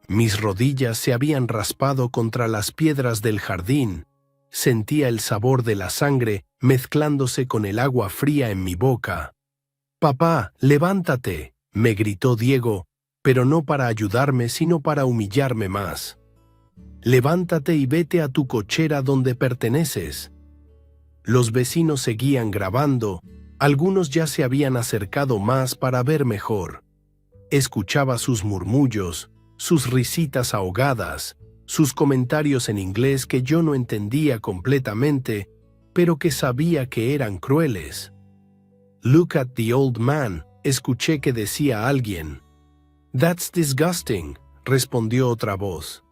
Mis rodillas se habían raspado contra las piedras del jardín. Sentía el sabor de la sangre mezclándose con el agua fría en mi boca. «Papá, levántate», me gritó Diego, pero no para ayudarme, sino para humillarme más. «Levántate y vete a tu cochera donde perteneces». Los vecinos seguían grabando, algunos ya se habían acercado más para ver mejor. Escuchaba sus murmullos, sus risitas ahogadas, sus comentarios en inglés que yo no entendía completamente, pero que sabía que eran crueles. "Look at the old man", escuché que decía alguien. "That's disgusting", respondió otra voz.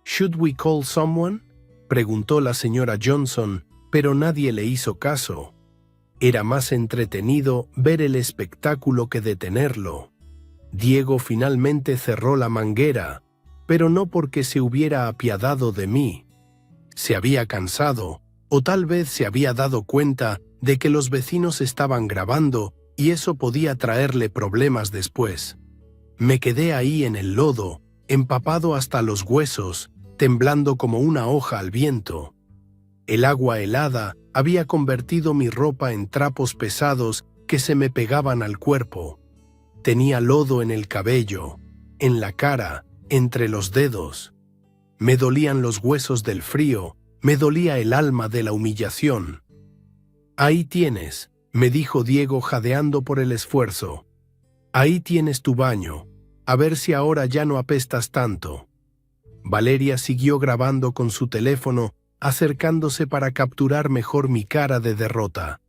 "Should we call someone?", preguntó la señora Johnson, pero nadie le hizo caso. Era más entretenido ver el espectáculo que detenerlo. Diego finalmente cerró la manguera, pero no porque se hubiera apiadado de mí. Se había cansado, o tal vez se había dado cuenta de que los vecinos estaban grabando y eso podía traerle problemas después. Me quedé ahí en el lodo, empapado hasta los huesos, temblando como una hoja al viento. El agua helada había convertido mi ropa en trapos pesados que se me pegaban al cuerpo. Tenía lodo en el cabello, en la cara, entre los dedos. Me dolían los huesos del frío, me dolía el alma de la humillación. "Ahí tienes", me dijo Diego jadeando por el esfuerzo. "Ahí tienes tu baño, a ver si ahora ya no apestas tanto". Valeria siguió grabando con su teléfono, acercándose para capturar mejor mi cara de derrota.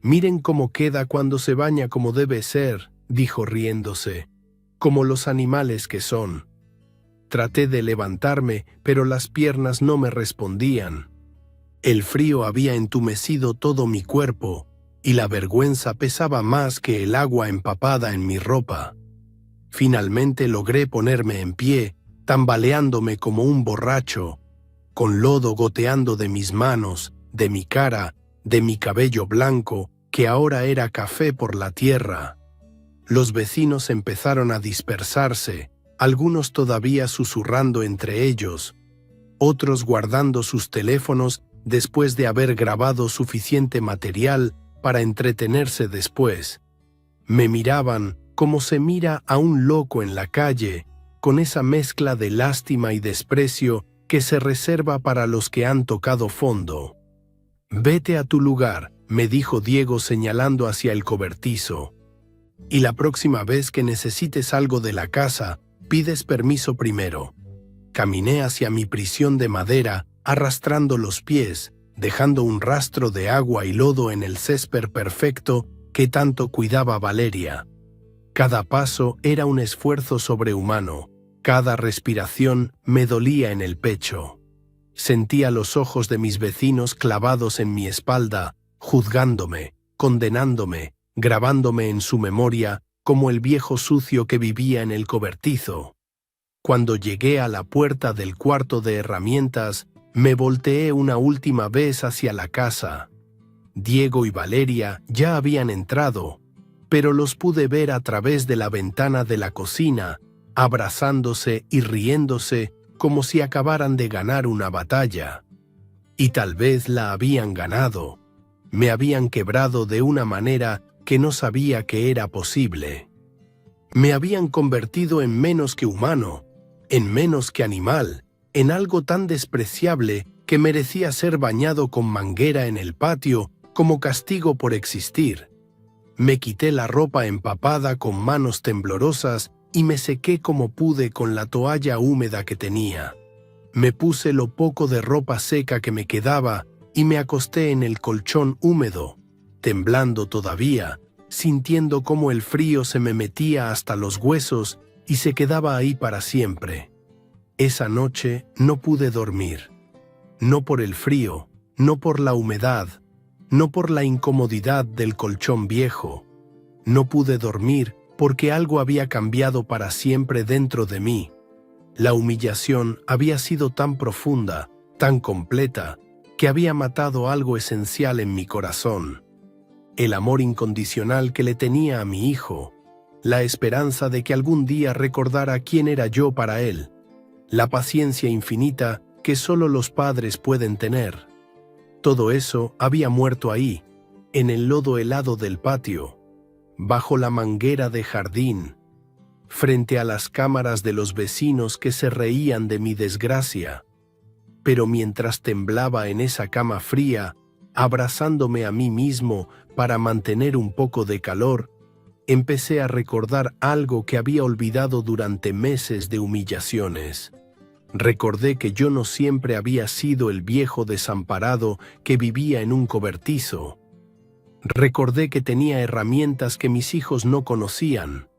"Miren cómo queda cuando se baña como debe ser", dijo riéndose, "como los animales que son". Traté de levantarme, pero las piernas no me respondían. El frío había entumecido todo mi cuerpo, y la vergüenza pesaba más que el agua empapada en mi ropa. Finalmente logré ponerme en pie, tambaleándome como un borracho, con lodo goteando de mis manos, de mi cara, de mi cabello blanco, que ahora era café por la tierra. Los vecinos empezaron a dispersarse, algunos todavía susurrando entre ellos, otros guardando sus teléfonos después de haber grabado suficiente material para entretenerse después. Me miraban como se mira a un loco en la calle, con esa mezcla de lástima y desprecio que se reserva para los que han tocado fondo. «Vete a tu lugar», me dijo Diego señalando hacia el cobertizo. «Y la próxima vez que necesites algo de la casa, pides permiso primero». Caminé hacia mi prisión de madera, arrastrando los pies, dejando un rastro de agua y lodo en el césped perfecto que tanto cuidaba Valeria. Cada paso era un esfuerzo sobrehumano, cada respiración me dolía en el pecho. Sentía los ojos de mis vecinos clavados en mi espalda, juzgándome, condenándome, grabándome en su memoria como el viejo sucio que vivía en el cobertizo. Cuando llegué a la puerta del cuarto de herramientas, me volteé una última vez hacia la casa. Diego y Valeria ya habían entrado, pero los pude ver a través de la ventana de la cocina, abrazándose y riéndose como si acabaran de ganar una batalla. Y tal vez la habían ganado. Me habían quebrado de una manera que no sabía que era posible. Me habían convertido en menos que humano, en menos que animal, en algo tan despreciable que merecía ser bañado con manguera en el patio como castigo por existir. Me quité la ropa empapada con manos temblorosas y me sequé como pude con la toalla húmeda que tenía. Me puse lo poco de ropa seca que me quedaba y me acosté en el colchón húmedo, temblando todavía, sintiendo cómo el frío se me metía hasta los huesos y se quedaba ahí para siempre. Esa noche no pude dormir. No por el frío, no por la humedad, no por la incomodidad del colchón viejo. No pude dormir porque algo había cambiado para siempre dentro de mí. La humillación había sido tan profunda, tan completa, que había matado algo esencial en mi corazón. El amor incondicional que le tenía a mi hijo, la esperanza de que algún día recordara quién era yo para él, la paciencia infinita que solo los padres pueden tener. Todo eso había muerto ahí, en el lodo helado del patio, bajo la manguera de jardín, frente a las cámaras de los vecinos que se reían de mi desgracia. Pero mientras temblaba en esa cama fría, abrazándome a mí mismo para mantener un poco de calor, empecé a recordar algo que había olvidado durante meses de humillaciones. Recordé que yo no siempre había sido el viejo desamparado que vivía en un cobertizo. Recordé que tenía herramientas que mis hijos no conocían,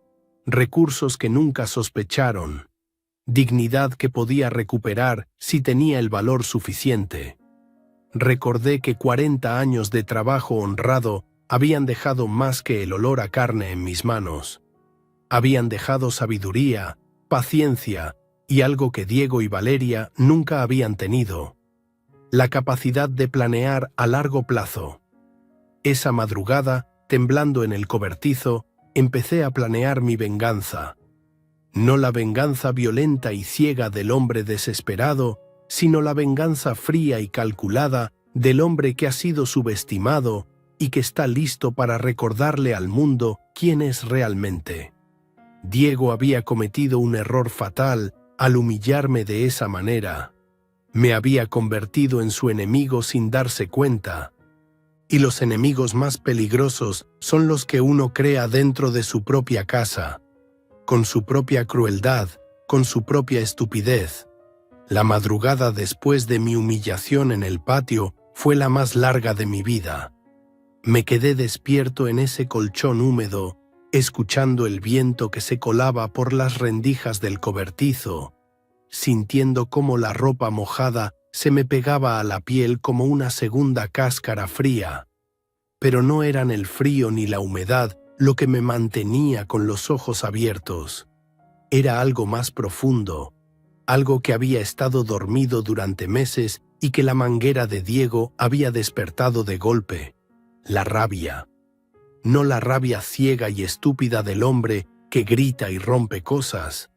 recursos que nunca sospecharon, dignidad que podía recuperar si tenía el valor suficiente. Recordé que 40 años de trabajo honrado habían dejado más que el olor a carne en mis manos. Habían dejado sabiduría, paciencia y algo que Diego y Valeria nunca habían tenido: la capacidad de planear a largo plazo. Esa madrugada, temblando en el cobertizo, empecé a planear mi venganza. No la venganza violenta y ciega del hombre desesperado, sino la venganza fría y calculada del hombre que ha sido subestimado y que está listo para recordarle al mundo quién es realmente. Diego había cometido un error fatal al humillarme de esa manera. Me había convertido en su enemigo sin darse cuenta. Y los enemigos más peligrosos son los que uno crea dentro de su propia casa, con su propia crueldad, con su propia estupidez. La madrugada después de mi humillación en el patio fue la más larga de mi vida. Me quedé despierto en ese colchón húmedo, escuchando el viento que se colaba por las rendijas del cobertizo, sintiendo cómo la ropa mojada se me pegaba a la piel como una segunda cáscara fría. Pero no eran el frío ni la humedad lo que me mantenía con los ojos abiertos. Era algo más profundo, algo que había estado dormido durante meses y que la manguera de Diego había despertado de golpe: la rabia. No la rabia ciega y estúpida del hombre que grita y rompe cosas.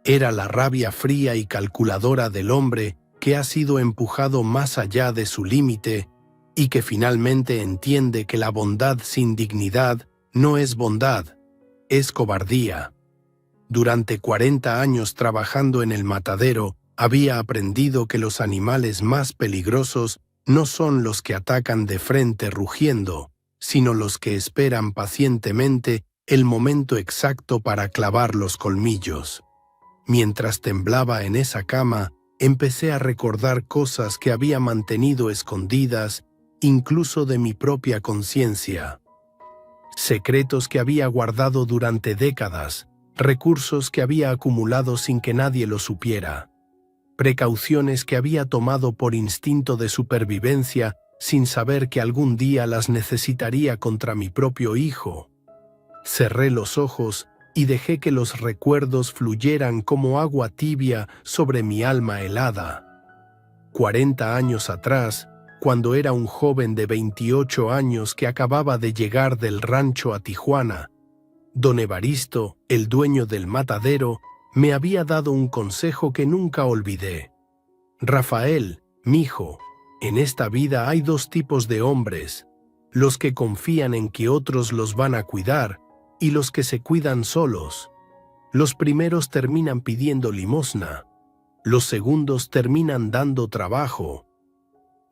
Era la rabia fría y calculadora del hombre que ha sido empujado más allá de su límite y que finalmente entiende que la bondad sin dignidad no es bondad, es cobardía. Durante 40 años trabajando en el matadero, había aprendido que los animales más peligrosos no son los que atacan de frente rugiendo, sino los que esperan pacientemente el momento exacto para clavar los colmillos. Mientras temblaba en esa cama, empecé a recordar cosas que había mantenido escondidas, incluso de mi propia conciencia. Secretos que había guardado durante décadas, recursos que había acumulado sin que nadie lo supiera, precauciones que había tomado por instinto de supervivencia sin saber que algún día las necesitaría contra mi propio hijo. Cerré los ojos y dejé que los recuerdos fluyeran como agua tibia sobre mi alma helada. 40 años atrás, cuando era un joven de 28 años que acababa de llegar del rancho a Tijuana, don Evaristo, el dueño del matadero, me había dado un consejo que nunca olvidé. Rafael, mijo, en esta vida hay dos tipos de hombres: los que confían en que otros los van a cuidar y los que se cuidan solos. Los primeros terminan pidiendo limosna, los segundos terminan dando trabajo.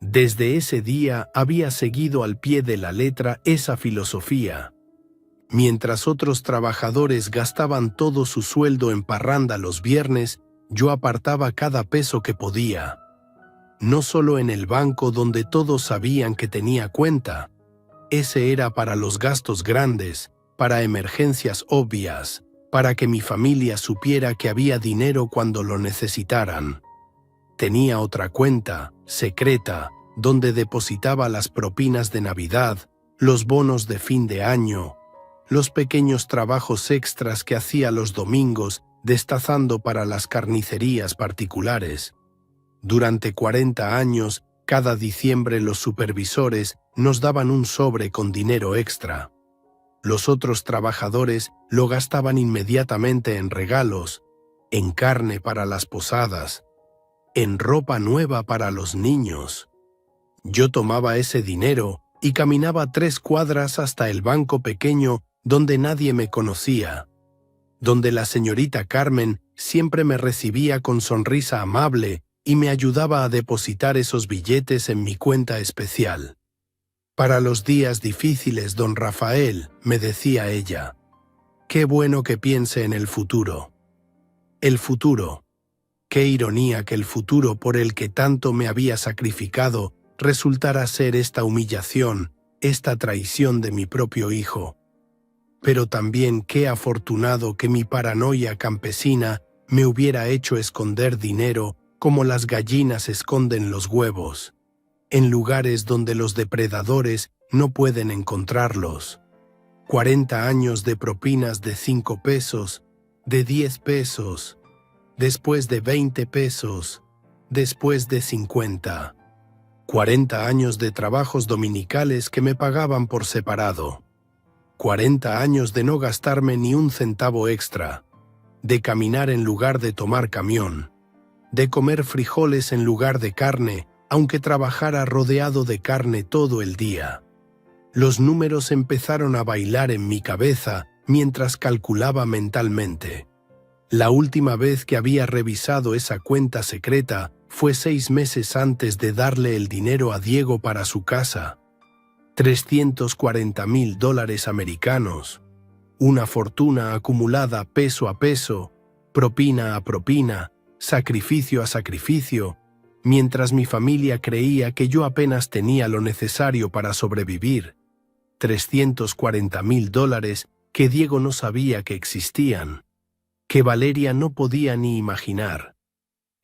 Desde ese día había seguido al pie de la letra esa filosofía. Mientras otros trabajadores gastaban todo su sueldo en parranda los viernes, yo apartaba cada peso que podía. No solo en el banco donde todos sabían que tenía cuenta. Ese era para los gastos grandes, para emergencias obvias, para que mi familia supiera que había dinero cuando lo necesitaran. Tenía otra cuenta, secreta, donde depositaba las propinas de Navidad, los bonos de fin de año, los pequeños trabajos extras que hacía los domingos destazando para las carnicerías particulares. Durante 40 años, cada diciembre los supervisores nos daban un sobre con dinero extra. Los otros trabajadores lo gastaban inmediatamente en regalos, en carne para las posadas, en ropa nueva para los niños. Yo tomaba ese dinero y caminaba 3 cuadras hasta el banco pequeño donde nadie me conocía, donde la señorita Carmen siempre me recibía con sonrisa amable y me ayudaba a depositar esos billetes en mi cuenta especial. Para los días difíciles, don Rafael, me decía ella, qué bueno que piense en el futuro. El futuro. Qué ironía que el futuro por el que tanto me había sacrificado resultara ser esta humillación, esta traición de mi propio hijo. Pero también qué afortunado que mi paranoia campesina me hubiera hecho esconder dinero como las gallinas esconden los huevos, en lugares donde los depredadores no pueden encontrarlos. 40 años de propinas de 5 pesos, de 10 pesos, después de 20 pesos, después de 50. 40 años de trabajos dominicales que me pagaban por separado. 40 años de no gastarme ni un centavo extra, de caminar en lugar de tomar camión, de comer frijoles en lugar de carne, aunque trabajara rodeado de carne todo el día. Los números empezaron a bailar en mi cabeza mientras calculaba mentalmente. La última vez que había revisado esa cuenta secreta fue 6 meses antes de darle el dinero a Diego para su casa. $340,000 americanos. Una fortuna acumulada peso a peso, propina a propina, sacrificio a sacrificio, mientras mi familia creía que yo apenas tenía lo necesario para sobrevivir. $340,000 que Diego no sabía que existían, que Valeria no podía ni imaginar.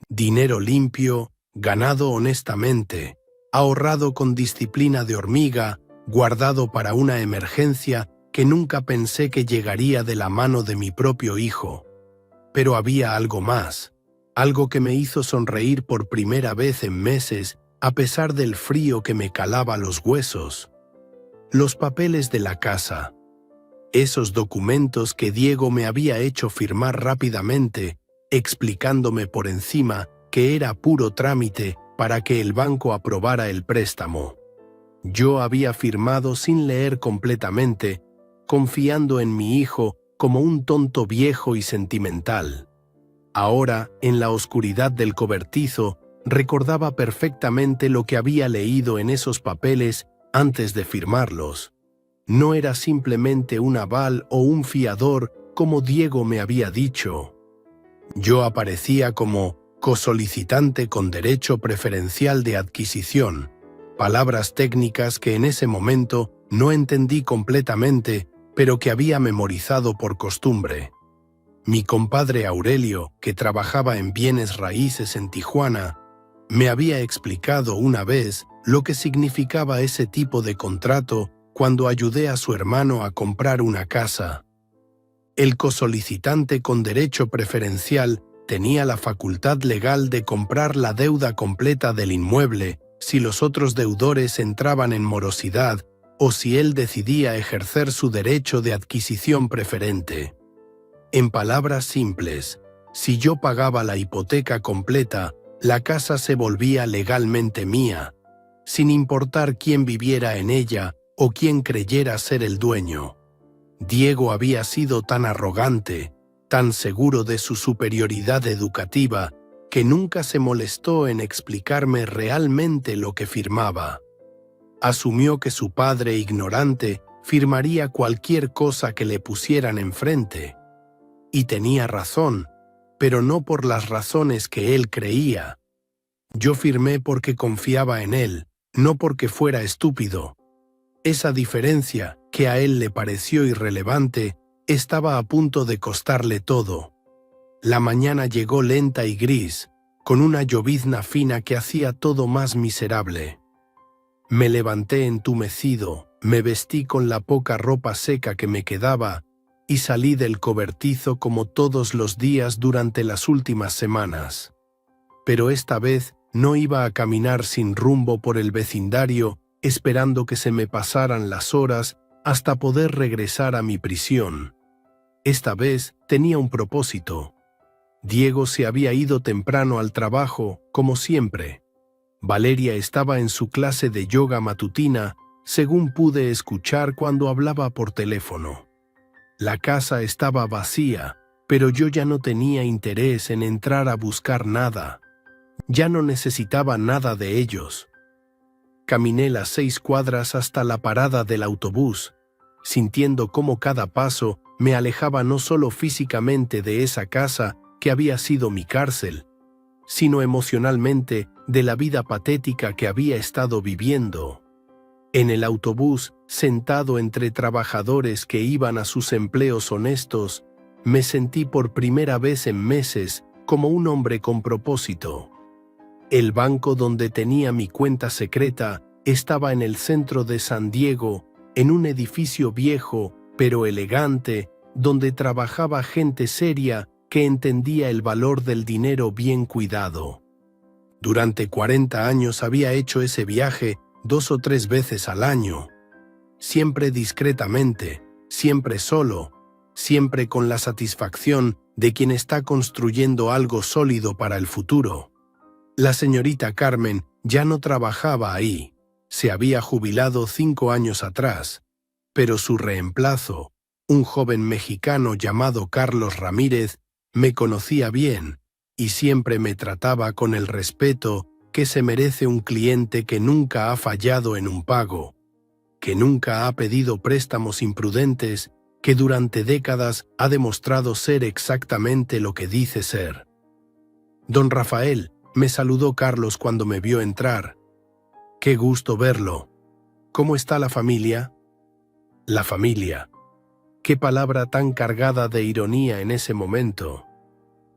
Dinero limpio, ganado honestamente, ahorrado con disciplina de hormiga, guardado para una emergencia que nunca pensé que llegaría de la mano de mi propio hijo. Pero había algo más, algo que me hizo sonreír por primera vez en meses, a pesar del frío que me calaba los huesos. Los papeles de la casa. Esos documentos que Diego me había hecho firmar rápidamente, explicándome por encima que era puro trámite para que el banco aprobara el préstamo. Yo había firmado sin leer completamente, confiando en mi hijo como un tonto viejo y sentimental. Ahora, en la oscuridad del cobertizo, recordaba perfectamente lo que había leído en esos papeles antes de firmarlos. No era simplemente un aval o un fiador como Diego me había dicho. Yo aparecía como cosolicitante con derecho preferencial de adquisición, palabras técnicas que en ese momento no entendí completamente, pero que había memorizado por costumbre. Mi compadre Aurelio, que trabajaba en bienes raíces en Tijuana, me había explicado una vez lo que significaba ese tipo de contrato cuando ayudé a su hermano a comprar una casa. El cosolicitante con derecho preferencial tenía la facultad legal de comprar la deuda completa del inmueble si los otros deudores entraban en morosidad o si él decidía ejercer su derecho de adquisición preferente. En palabras simples, si yo pagaba la hipoteca completa, la casa se volvía legalmente mía, sin importar quién viviera en ella o quién creyera ser el dueño. Diego había sido tan arrogante, tan seguro de su superioridad educativa, que nunca se molestó en explicarme realmente lo que firmaba. Asumió que su padre ignorante firmaría cualquier cosa que le pusieran enfrente. Y tenía razón, pero no por las razones que él creía. Yo firmé porque confiaba en él, no porque fuera estúpido. Esa diferencia, que a él le pareció irrelevante, estaba a punto de costarle todo. La mañana llegó lenta y gris, con una llovizna fina que hacía todo más miserable. Me levanté entumecido, me vestí con la poca ropa seca que me quedaba y salí del cobertizo como todos los días durante las últimas semanas. Pero esta vez no iba a caminar sin rumbo por el vecindario esperando que se me pasaran las horas hasta poder regresar a mi prisión. Esta vez tenía un propósito. Diego se había ido temprano al trabajo, como siempre. Valeria estaba en su clase de yoga matutina, según pude escuchar cuando hablaba por teléfono. La casa estaba vacía, pero yo ya no tenía interés en entrar a buscar nada. Ya no necesitaba nada de ellos. Caminé las 6 cuadras hasta la parada del autobús, sintiendo cómo cada paso me alejaba no solo físicamente de esa casa que había sido mi cárcel, sino emocionalmente de la vida patética que había estado viviendo. En el autobús, sentado entre trabajadores que iban a sus empleos honestos, me sentí por primera vez en meses como un hombre con propósito. El banco donde tenía mi cuenta secreta estaba en el centro de San Diego, en un edificio viejo pero elegante, donde trabajaba gente seria que entendía el valor del dinero bien cuidado. Durante 40 años había hecho ese viaje 2 o 3 veces al año, siempre discretamente, siempre solo, siempre con la satisfacción de quien está construyendo algo sólido para el futuro. La señorita Carmen ya no trabajaba ahí, se había jubilado 5 años atrás, pero su reemplazo, un joven mexicano llamado Carlos Ramírez, me conocía bien y siempre me trataba con el respeto que se merece un cliente que nunca ha fallado en un pago, que nunca ha pedido préstamos imprudentes, que durante décadas ha demostrado ser exactamente lo que dice ser. Don Rafael, me saludó Carlos cuando me vio entrar. Qué gusto verlo. ¿Cómo está la familia? La familia. Qué palabra tan cargada de ironía en ese momento.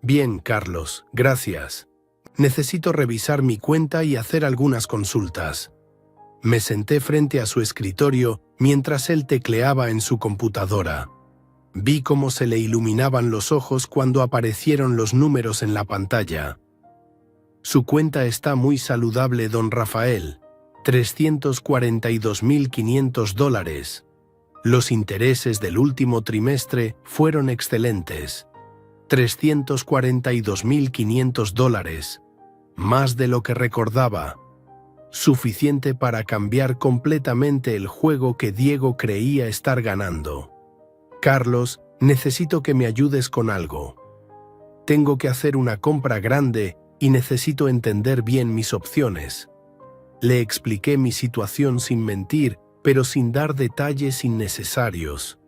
Bien, Carlos, gracias. Necesito revisar mi cuenta y hacer algunas consultas. Me senté frente a su escritorio mientras él tecleaba en su computadora. Vi cómo se le iluminaban los ojos cuando aparecieron los números en la pantalla. Su cuenta está muy saludable, don Rafael. $342.500. Los intereses del último trimestre fueron excelentes. $342.500. Más de lo que recordaba. Suficiente para cambiar completamente el juego que Diego creía estar ganando. Carlos, necesito que me ayudes con algo. Tengo que hacer una compra grande y necesito entender bien mis opciones. Le expliqué mi situación sin mentir, pero sin dar detalles innecesarios.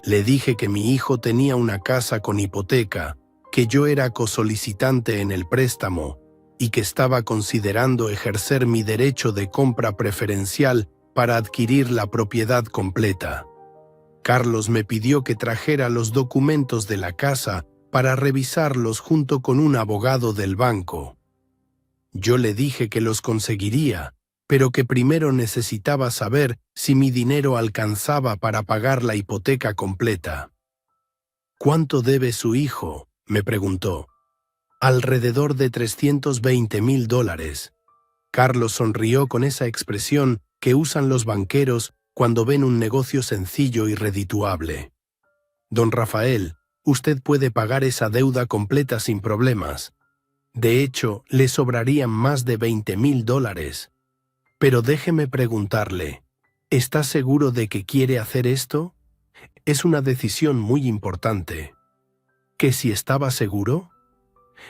Le dije que mi hijo tenía una casa con hipoteca, que yo era cosolicitante en el préstamo y que estaba considerando ejercer mi derecho de compra preferencial para adquirir la propiedad completa. Carlos me pidió que trajera los documentos de la casa para revisarlos junto con un abogado del banco. Yo le dije que los conseguiría, pero que primero necesitaba saber si mi dinero alcanzaba para pagar la hipoteca completa. ¿Cuánto debe su hijo?, me preguntó. Alrededor de $320.000. Carlos sonrió con esa expresión que usan los banqueros cuando ven un negocio sencillo y redituable. Don Rafael, usted puede pagar esa deuda completa sin problemas. De hecho, le sobrarían más de $20.000. Pero déjeme preguntarle, ¿está seguro de que quiere hacer esto? Es una decisión muy importante. ¿Que si estaba seguro?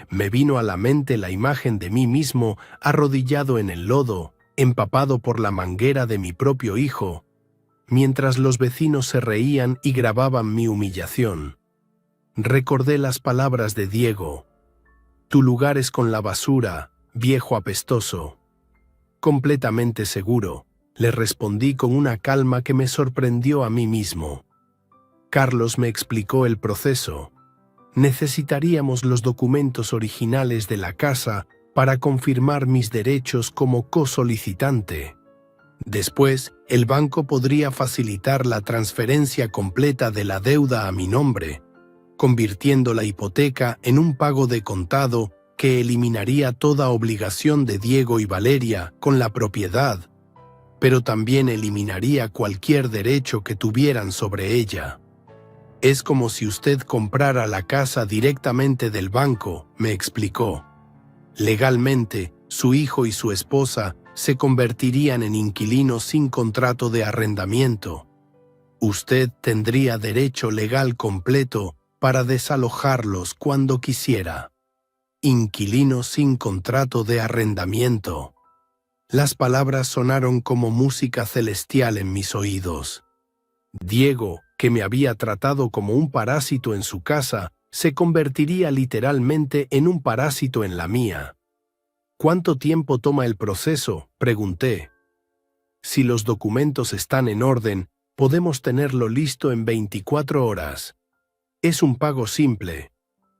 Me vino a la mente la imagen de mí mismo arrodillado en el lodo, empapado por la manguera de mi propio hijo, mientras los vecinos se reían y grababan mi humillación. Recordé las palabras de Diego. Tu lugar es con la basura, viejo apestoso. Completamente seguro, le respondí con una calma que me sorprendió a mí mismo. Carlos me explicó el proceso. Necesitaríamos los documentos originales de la casa para confirmar mis derechos como cosolicitante. Después, el banco podría facilitar la transferencia completa de la deuda a mi nombre, convirtiendo la hipoteca en un pago de contado que eliminaría toda obligación de Diego y Valeria con la propiedad, pero también eliminaría cualquier derecho que tuvieran sobre ella. Es como si usted comprara la casa directamente del banco, me explicó. Legalmente, su hijo y su esposa se convertirían en inquilinos sin contrato de arrendamiento. Usted tendría derecho legal completo para desalojarlos cuando quisiera. Inquilinos sin contrato de arrendamiento. Las palabras sonaron como música celestial en mis oídos. Diego, que me había tratado como un parásito en su casa, se convertiría literalmente en un parásito en la mía. ¿Cuánto tiempo toma el proceso?, pregunté. Si los documentos están en orden, podemos tenerlo listo en 24 horas. Es un pago simple.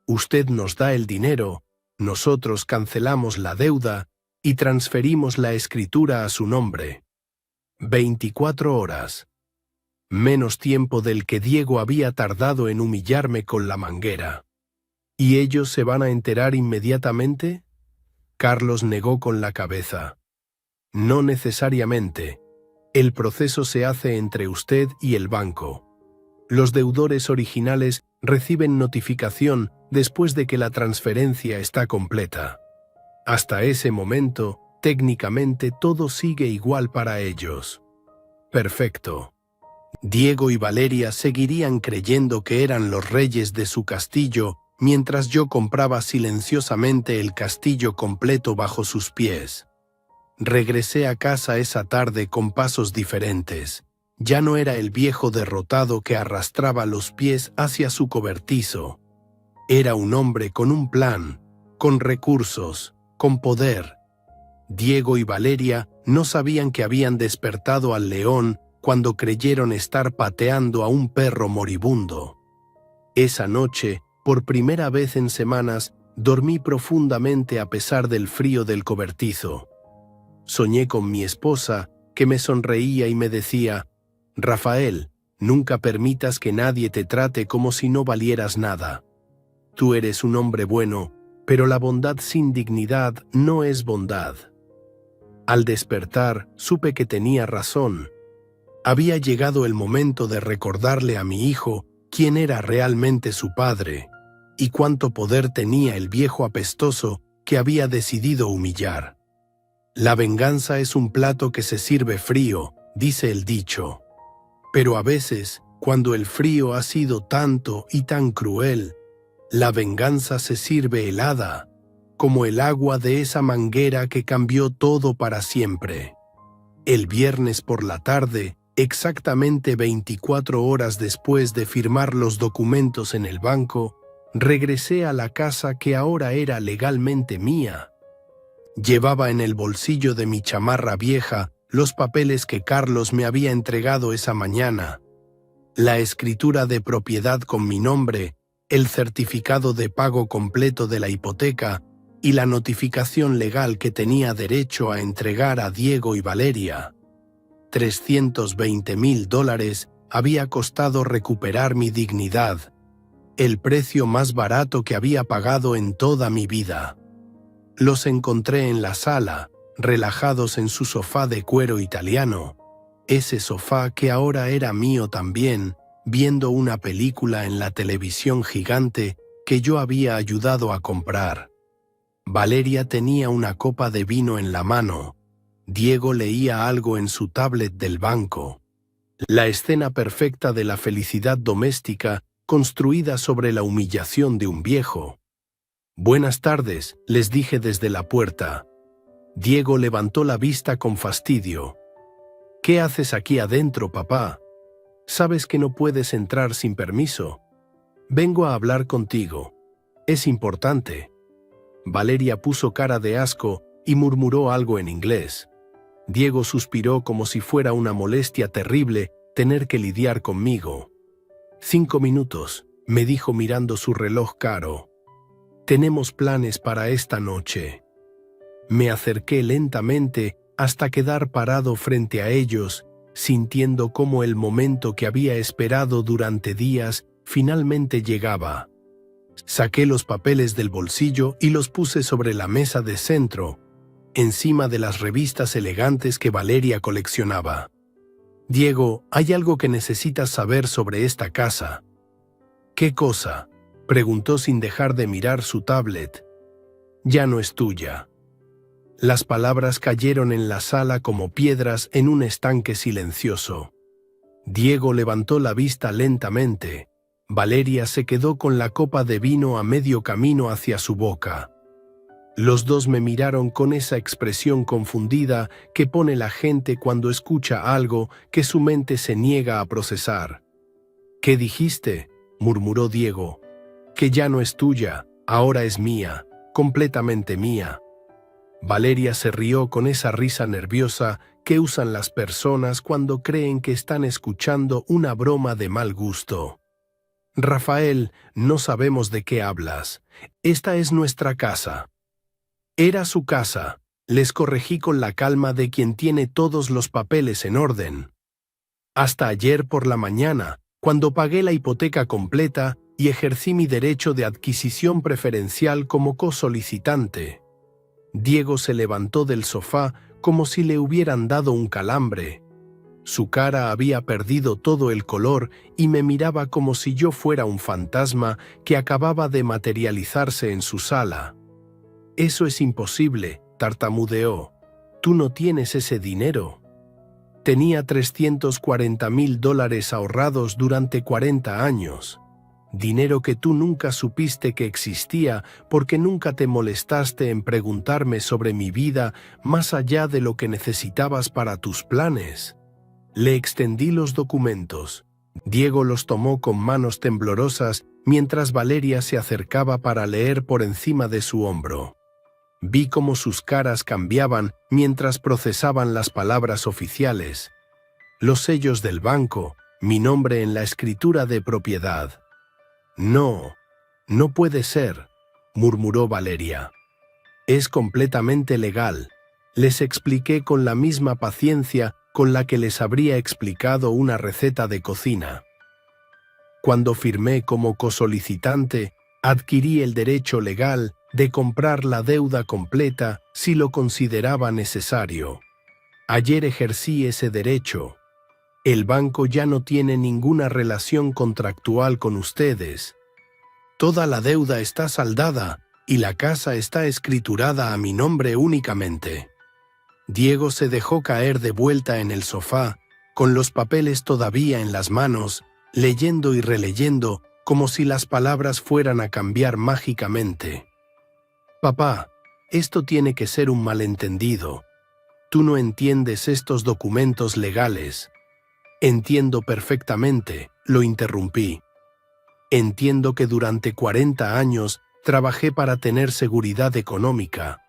Usted nos da el dinero, nosotros cancelamos la deuda y transferimos la escritura a su nombre. 24 horas. Menos tiempo del que Diego había tardado en humillarme con la manguera. ¿Y ellos se van a enterar inmediatamente? Carlos negó con la cabeza. No necesariamente. El proceso se hace entre usted y el banco. Los deudores originales reciben notificación después de que la transferencia está completa. Hasta ese momento, técnicamente todo sigue igual para ellos. Perfecto. Diego y Valeria seguirían creyendo que eran los reyes de su castillo mientras yo compraba silenciosamente el castillo completo bajo sus pies. Regresé a casa esa tarde con pasos diferentes. Ya no era el viejo derrotado que arrastraba los pies hacia su cobertizo. Era un hombre con un plan, con recursos, con poder. Diego y Valeria no sabían que habían despertado al león cuando creyeron estar pateando a un perro moribundo. Esa noche, por primera vez en semanas, dormí profundamente a pesar del frío del cobertizo. Soñé con mi esposa, que me sonreía y me decía: «Rafael, nunca permitas que nadie te trate como si no valieras nada. Tú eres un hombre bueno, pero la bondad sin dignidad no es bondad». Al despertar, supe que tenía razón. Había llegado el momento de recordarle a mi hijo quién era realmente su padre y cuánto poder tenía el viejo apestoso que había decidido humillar. La venganza es un plato que se sirve frío, dice el dicho. Pero a veces, cuando el frío ha sido tanto y tan cruel, la venganza se sirve helada, como el agua de esa manguera que cambió todo para siempre. El viernes por la tarde, exactamente 24 horas después de firmar los documentos en el banco, regresé a la casa que ahora era legalmente mía. Llevaba en el bolsillo de mi chamarra vieja los papeles que Carlos me había entregado esa mañana, la escritura de propiedad con mi nombre, el certificado de pago completo de la hipoteca y la notificación legal que tenía derecho a entregar a Diego y Valeria. $320,000 había costado recuperar mi dignidad, el precio más barato que había pagado en toda mi vida. Los encontré en la sala, relajados en su sofá de cuero italiano, ese sofá que ahora era mío también, viendo una película en la televisión gigante que yo había ayudado a comprar. Valeria tenía una copa de vino en la mano. Diego leía algo en su tablet del banco. La escena perfecta de la felicidad doméstica construida sobre la humillación de un viejo. «Buenas tardes», les dije desde la puerta. Diego levantó la vista con fastidio. «¿Qué haces aquí adentro, papá? Sabes que no puedes entrar sin permiso. Vengo a hablar contigo. Es importante». Valeria puso cara de asco y murmuró algo en inglés. Diego suspiró como si fuera una molestia terrible tener que lidiar conmigo. 5 minutos, me dijo mirando su reloj caro. Tenemos planes para esta noche. Me acerqué lentamente hasta quedar parado frente a ellos, sintiendo cómo el momento que había esperado durante días finalmente llegaba. Saqué los papeles del bolsillo y los puse sobre la mesa de centro, encima de las revistas elegantes que Valeria coleccionaba. «Diego, hay algo que necesitas saber sobre esta casa». «¿Qué cosa?», preguntó sin dejar de mirar su tablet. «Ya no es tuya». Las palabras cayeron en la sala como piedras en un estanque silencioso. Diego levantó la vista lentamente. Valeria se quedó con la copa de vino a medio camino hacia su boca. Los dos me miraron con esa expresión confundida que pone la gente cuando escucha algo que su mente se niega a procesar. «¿Qué dijiste?», murmuró Diego. que ya no es tuya, ahora es mía, completamente mía. Valeria se rió con esa risa nerviosa que usan las personas cuando creen que están escuchando una broma de mal gusto. Rafael, no sabemos de qué hablas. Esta es nuestra casa. Era su casa. Les corregí con la calma de quien tiene todos los papeles en orden. Hasta ayer por la mañana, cuando pagué la hipoteca completa y ejercí mi derecho de adquisición preferencial como cosolicitante. Diego se levantó del sofá como si le hubieran dado un calambre. Su cara había perdido todo el color y me miraba como si yo fuera un fantasma que acababa de materializarse en su sala. «Eso es imposible», tartamudeó. «Tú no tienes ese dinero». Tenía $340,000 ahorrados durante 40 años. Dinero que tú nunca supiste que existía porque nunca te molestaste en preguntarme sobre mi vida más allá de lo que necesitabas para tus planes. Le extendí los documentos. Diego los tomó con manos temblorosas mientras Valeria se acercaba para leer por encima de su hombro. Vi cómo sus caras cambiaban mientras procesaban las palabras oficiales. Los sellos del banco, mi nombre en la escritura de propiedad. «No, no puede ser», murmuró Valeria. «Es completamente legal». Les expliqué con la misma paciencia con la que les habría explicado una receta de cocina. Cuando firmé como cosolicitante, adquirí el derecho legal de comprar la deuda completa si lo consideraba necesario. Ayer ejercí ese derecho. El banco ya no tiene ninguna relación contractual con ustedes. Toda la deuda está saldada y la casa está escriturada a mi nombre únicamente. Diego se dejó caer de vuelta en el sofá, con los papeles todavía en las manos, leyendo y releyendo como si las palabras fueran a cambiar mágicamente. «Papá, esto tiene que ser un malentendido. Tú no entiendes estos documentos legales». «Entiendo perfectamente», lo interrumpí. «Entiendo que durante 40 años trabajé para tener seguridad económica.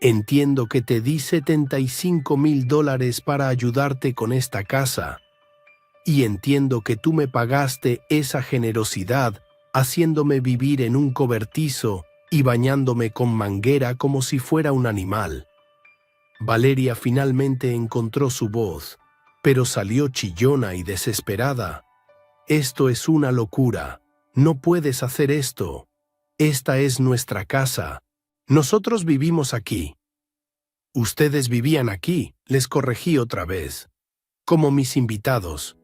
Entiendo que te di $75,000 para ayudarte con esta casa. Y entiendo que tú me pagaste esa generosidad haciéndome vivir en un cobertizo y bañándome con manguera como si fuera un animal». Valeria finalmente encontró su voz, pero salió chillona y desesperada. «Esto es una locura. No puedes hacer esto. Esta es nuestra casa. Nosotros vivimos aquí». «Ustedes vivían aquí», les corregí otra vez, «como mis invitados.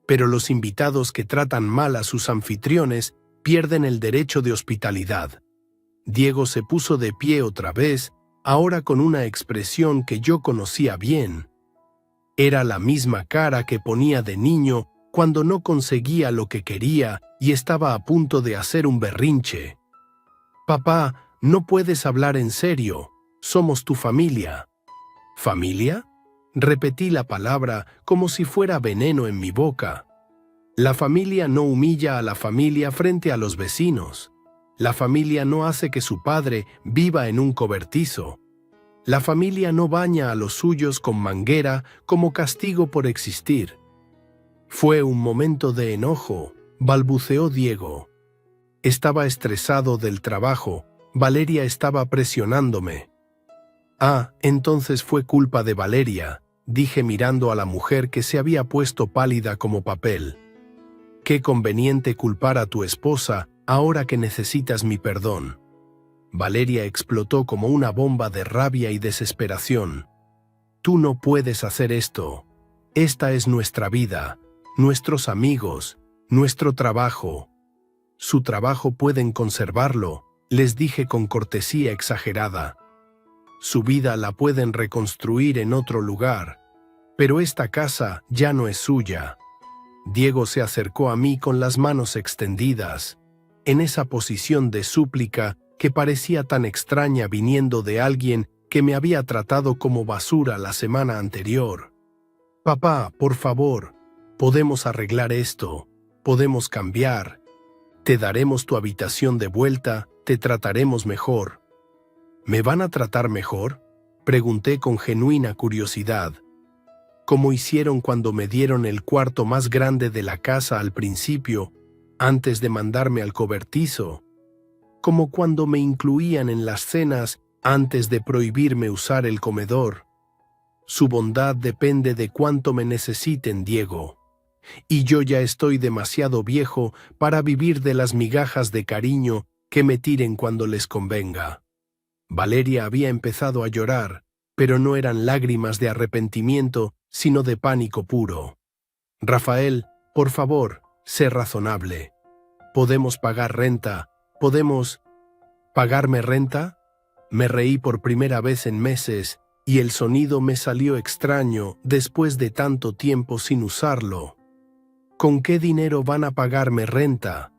Pero los invitados que tratan mal a sus anfitriones pierden el derecho de hospitalidad». Diego se puso de pie otra vez, ahora con una expresión que yo conocía bien. Era la misma cara que ponía de niño cuando no conseguía lo que quería y estaba a punto de hacer un berrinche. «Papá, no puedes hablar en serio. Somos tu familia». «¿Familia?», repetí la palabra como si fuera veneno en mi boca. La familia no humilla a la familia frente a los vecinos. La familia no hace que su padre viva en un cobertizo. La familia no baña a los suyos con manguera como castigo por existir. Fue un momento de enojo, balbuceó Diego. Estaba estresado del trabajo. Valeria estaba presionándome. «Ah, entonces fue culpa de Valeria», dije mirando a la mujer que se había puesto pálida como papel. «Qué conveniente culpar a tu esposa ahora que necesitas mi perdón». Valeria explotó como una bomba de rabia y desesperación. «Tú no puedes hacer esto. Esta es nuestra vida, nuestros amigos, nuestro trabajo». «Su trabajo pueden conservarlo», les dije con cortesía exagerada. «Su vida la pueden reconstruir en otro lugar, pero esta casa ya no es suya». Diego se acercó a mí con las manos extendidas, en esa posición de súplica que parecía tan extraña viniendo de alguien que me había tratado como basura la semana anterior. «Papá, por favor, podemos arreglar esto, podemos cambiar». Te daremos tu habitación de vuelta, te trataremos mejor. ¿Me van a tratar mejor?, pregunté con genuina curiosidad. Como hicieron cuando me dieron el cuarto más grande de la casa al principio, antes de mandarme al cobertizo. Como cuando me incluían en las cenas antes de prohibirme usar el comedor. Su bondad depende de cuánto me necesiten, Diego. Y yo ya estoy demasiado viejo para vivir de las migajas de cariño que me tiren cuando les convenga. Valeria había empezado a llorar, pero no eran lágrimas de arrepentimiento, sino de pánico puro. Rafael, por favor, sé razonable. ¿Podemos pagar renta? ¿Podemos pagarme renta? Me reí por primera vez en meses y el sonido me salió extraño después de tanto tiempo sin usarlo. ¿Con qué dinero van a pagarme renta?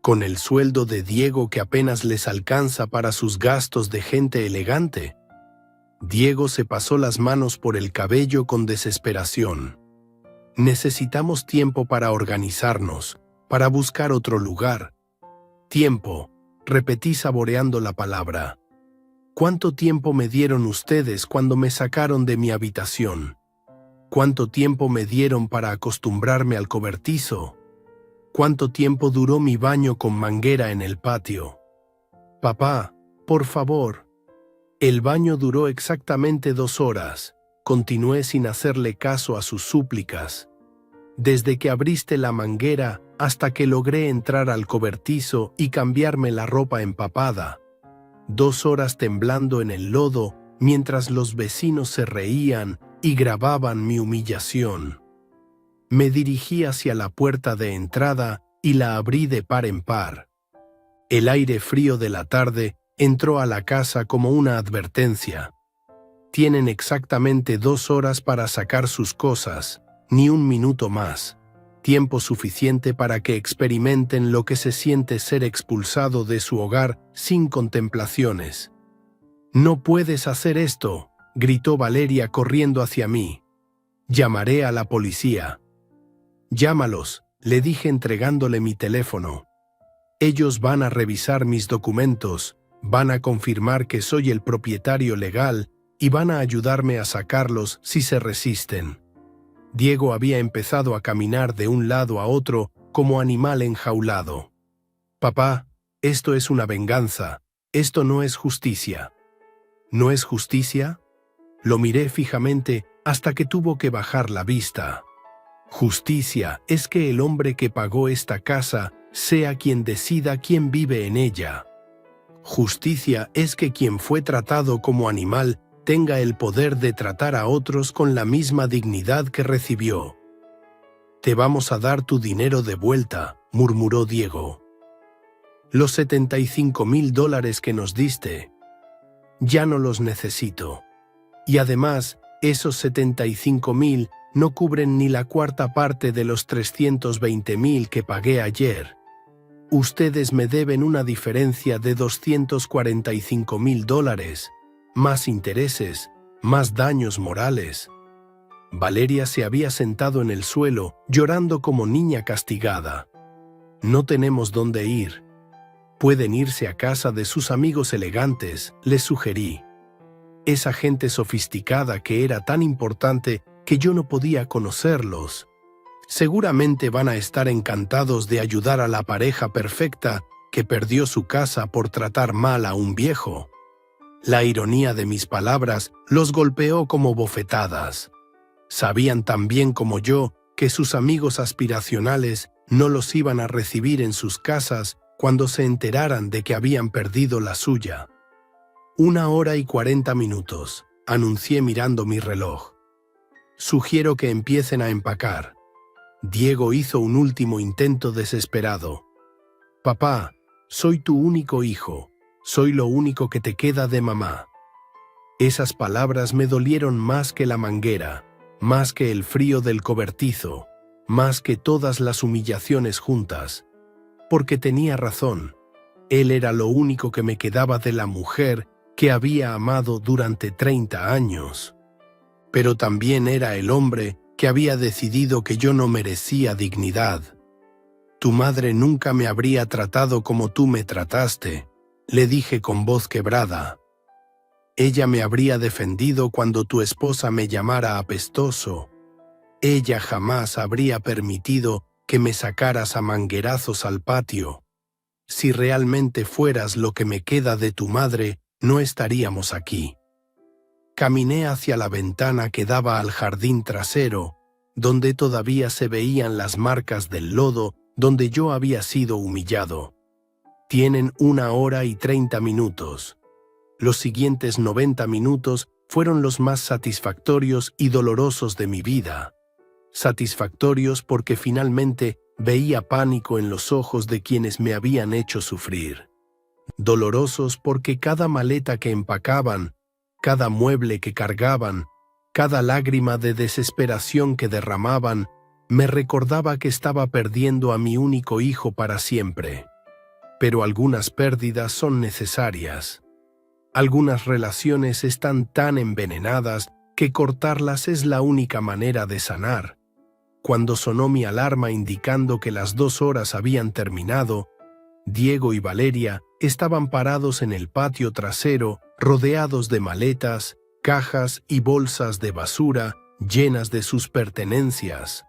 ¿Con el sueldo de Diego que apenas les alcanza para sus gastos de gente elegante? Diego se pasó las manos por el cabello con desesperación. Necesitamos tiempo para organizarnos, para buscar otro lugar. Tiempo, repetí saboreando la palabra. ¿Cuánto tiempo me dieron ustedes cuando me sacaron de mi habitación? ¿Cuánto tiempo me dieron para acostumbrarme al cobertizo? ¿Cuánto tiempo duró mi baño con manguera en el patio? Papá, por favor. El baño duró exactamente 2 horas. Continué sin hacerle caso a sus súplicas. Desde que abriste la manguera hasta que logré entrar al cobertizo y cambiarme la ropa empapada. 2 horas temblando en el lodo mientras los vecinos se reían y grababan mi humillación. Me dirigí hacia la puerta de entrada y la abrí de par en par. El aire frío de la tarde entró a la casa como una advertencia. Tienen exactamente 2 horas para sacar sus cosas, ni 1 minuto más. Tiempo suficiente para que experimenten lo que se siente ser expulsado de su hogar sin contemplaciones. «No puedes hacer esto», gritó Valeria corriendo hacia mí. «Llamaré a la policía». «Llámalos», le dije entregándole mi teléfono. «Ellos van a revisar mis documentos, van a confirmar que soy el propietario legal y van a ayudarme a sacarlos si se resisten». Diego había empezado a caminar de un lado a otro como animal enjaulado. «Papá, esto es una venganza, esto no es justicia». «¿No es justicia?». Lo miré fijamente hasta que tuvo que bajar la vista. «Justicia es que el hombre que pagó esta casa sea quien decida quién vive en ella. Justicia es que quien fue tratado como animal tenga el poder de tratar a otros con la misma dignidad que recibió». «Te vamos a dar tu dinero de vuelta», murmuró Diego. «Los $75,000 que nos diste. Ya no los necesito. Y además, esos 75,000 no cubren ni la cuarta parte de los 320,000 que pagué ayer. Ustedes me deben una diferencia de $245,000, más intereses, más daños morales». Valeria se había sentado en el suelo, llorando como niña castigada. «No tenemos dónde ir». «Pueden irse a casa de sus amigos elegantes», les sugerí. Esa gente sofisticada que era tan importante que yo no podía conocerlos. Seguramente van a estar encantados de ayudar a la pareja perfecta que perdió su casa por tratar mal a un viejo. La ironía de mis palabras los golpeó como bofetadas. Sabían tan bien como yo que sus amigos aspiracionales no los iban a recibir en sus casas cuando se enteraran de que habían perdido la suya. 1 hora y 40 minutos, anuncié mirando mi reloj. «Sugiero que empiecen a empacar». Diego hizo un último intento desesperado. «Papá, soy tu único hijo, soy lo único que te queda de mamá». Esas palabras me dolieron más que la manguera, más que el frío del cobertizo, más que todas las humillaciones juntas. Porque tenía razón. Él era lo único que me quedaba de la mujer que había amado durante 30 años. Pero también era el hombre que había decidido que yo no merecía dignidad. Tu madre nunca me habría tratado como tú me trataste, le dije con voz quebrada. Ella me habría defendido cuando tu esposa me llamara apestoso. Ella jamás habría permitido que me sacaras a manguerazos al patio. Si realmente fueras lo que me queda de tu madre, no estaríamos aquí. Caminé hacia la ventana que daba al jardín trasero, donde todavía se veían las marcas del lodo donde yo había sido humillado. Tienen 1 hora y 30 minutos. Los siguientes 90 minutos fueron los más satisfactorios y dolorosos de mi vida. Satisfactorios porque finalmente veía pánico en los ojos de quienes me habían hecho sufrir. Dolorosos porque cada maleta que empacaban, cada mueble que cargaban, cada lágrima de desesperación que derramaban, me recordaba que estaba perdiendo a mi único hijo para siempre. Pero algunas pérdidas son necesarias. Algunas relaciones están tan envenenadas que cortarlas es la única manera de sanar. Cuando sonó mi alarma indicando que las 2 horas habían terminado, Diego y Valeria estaban parados en el patio trasero, rodeados de maletas, cajas y bolsas de basura llenas de sus pertenencias.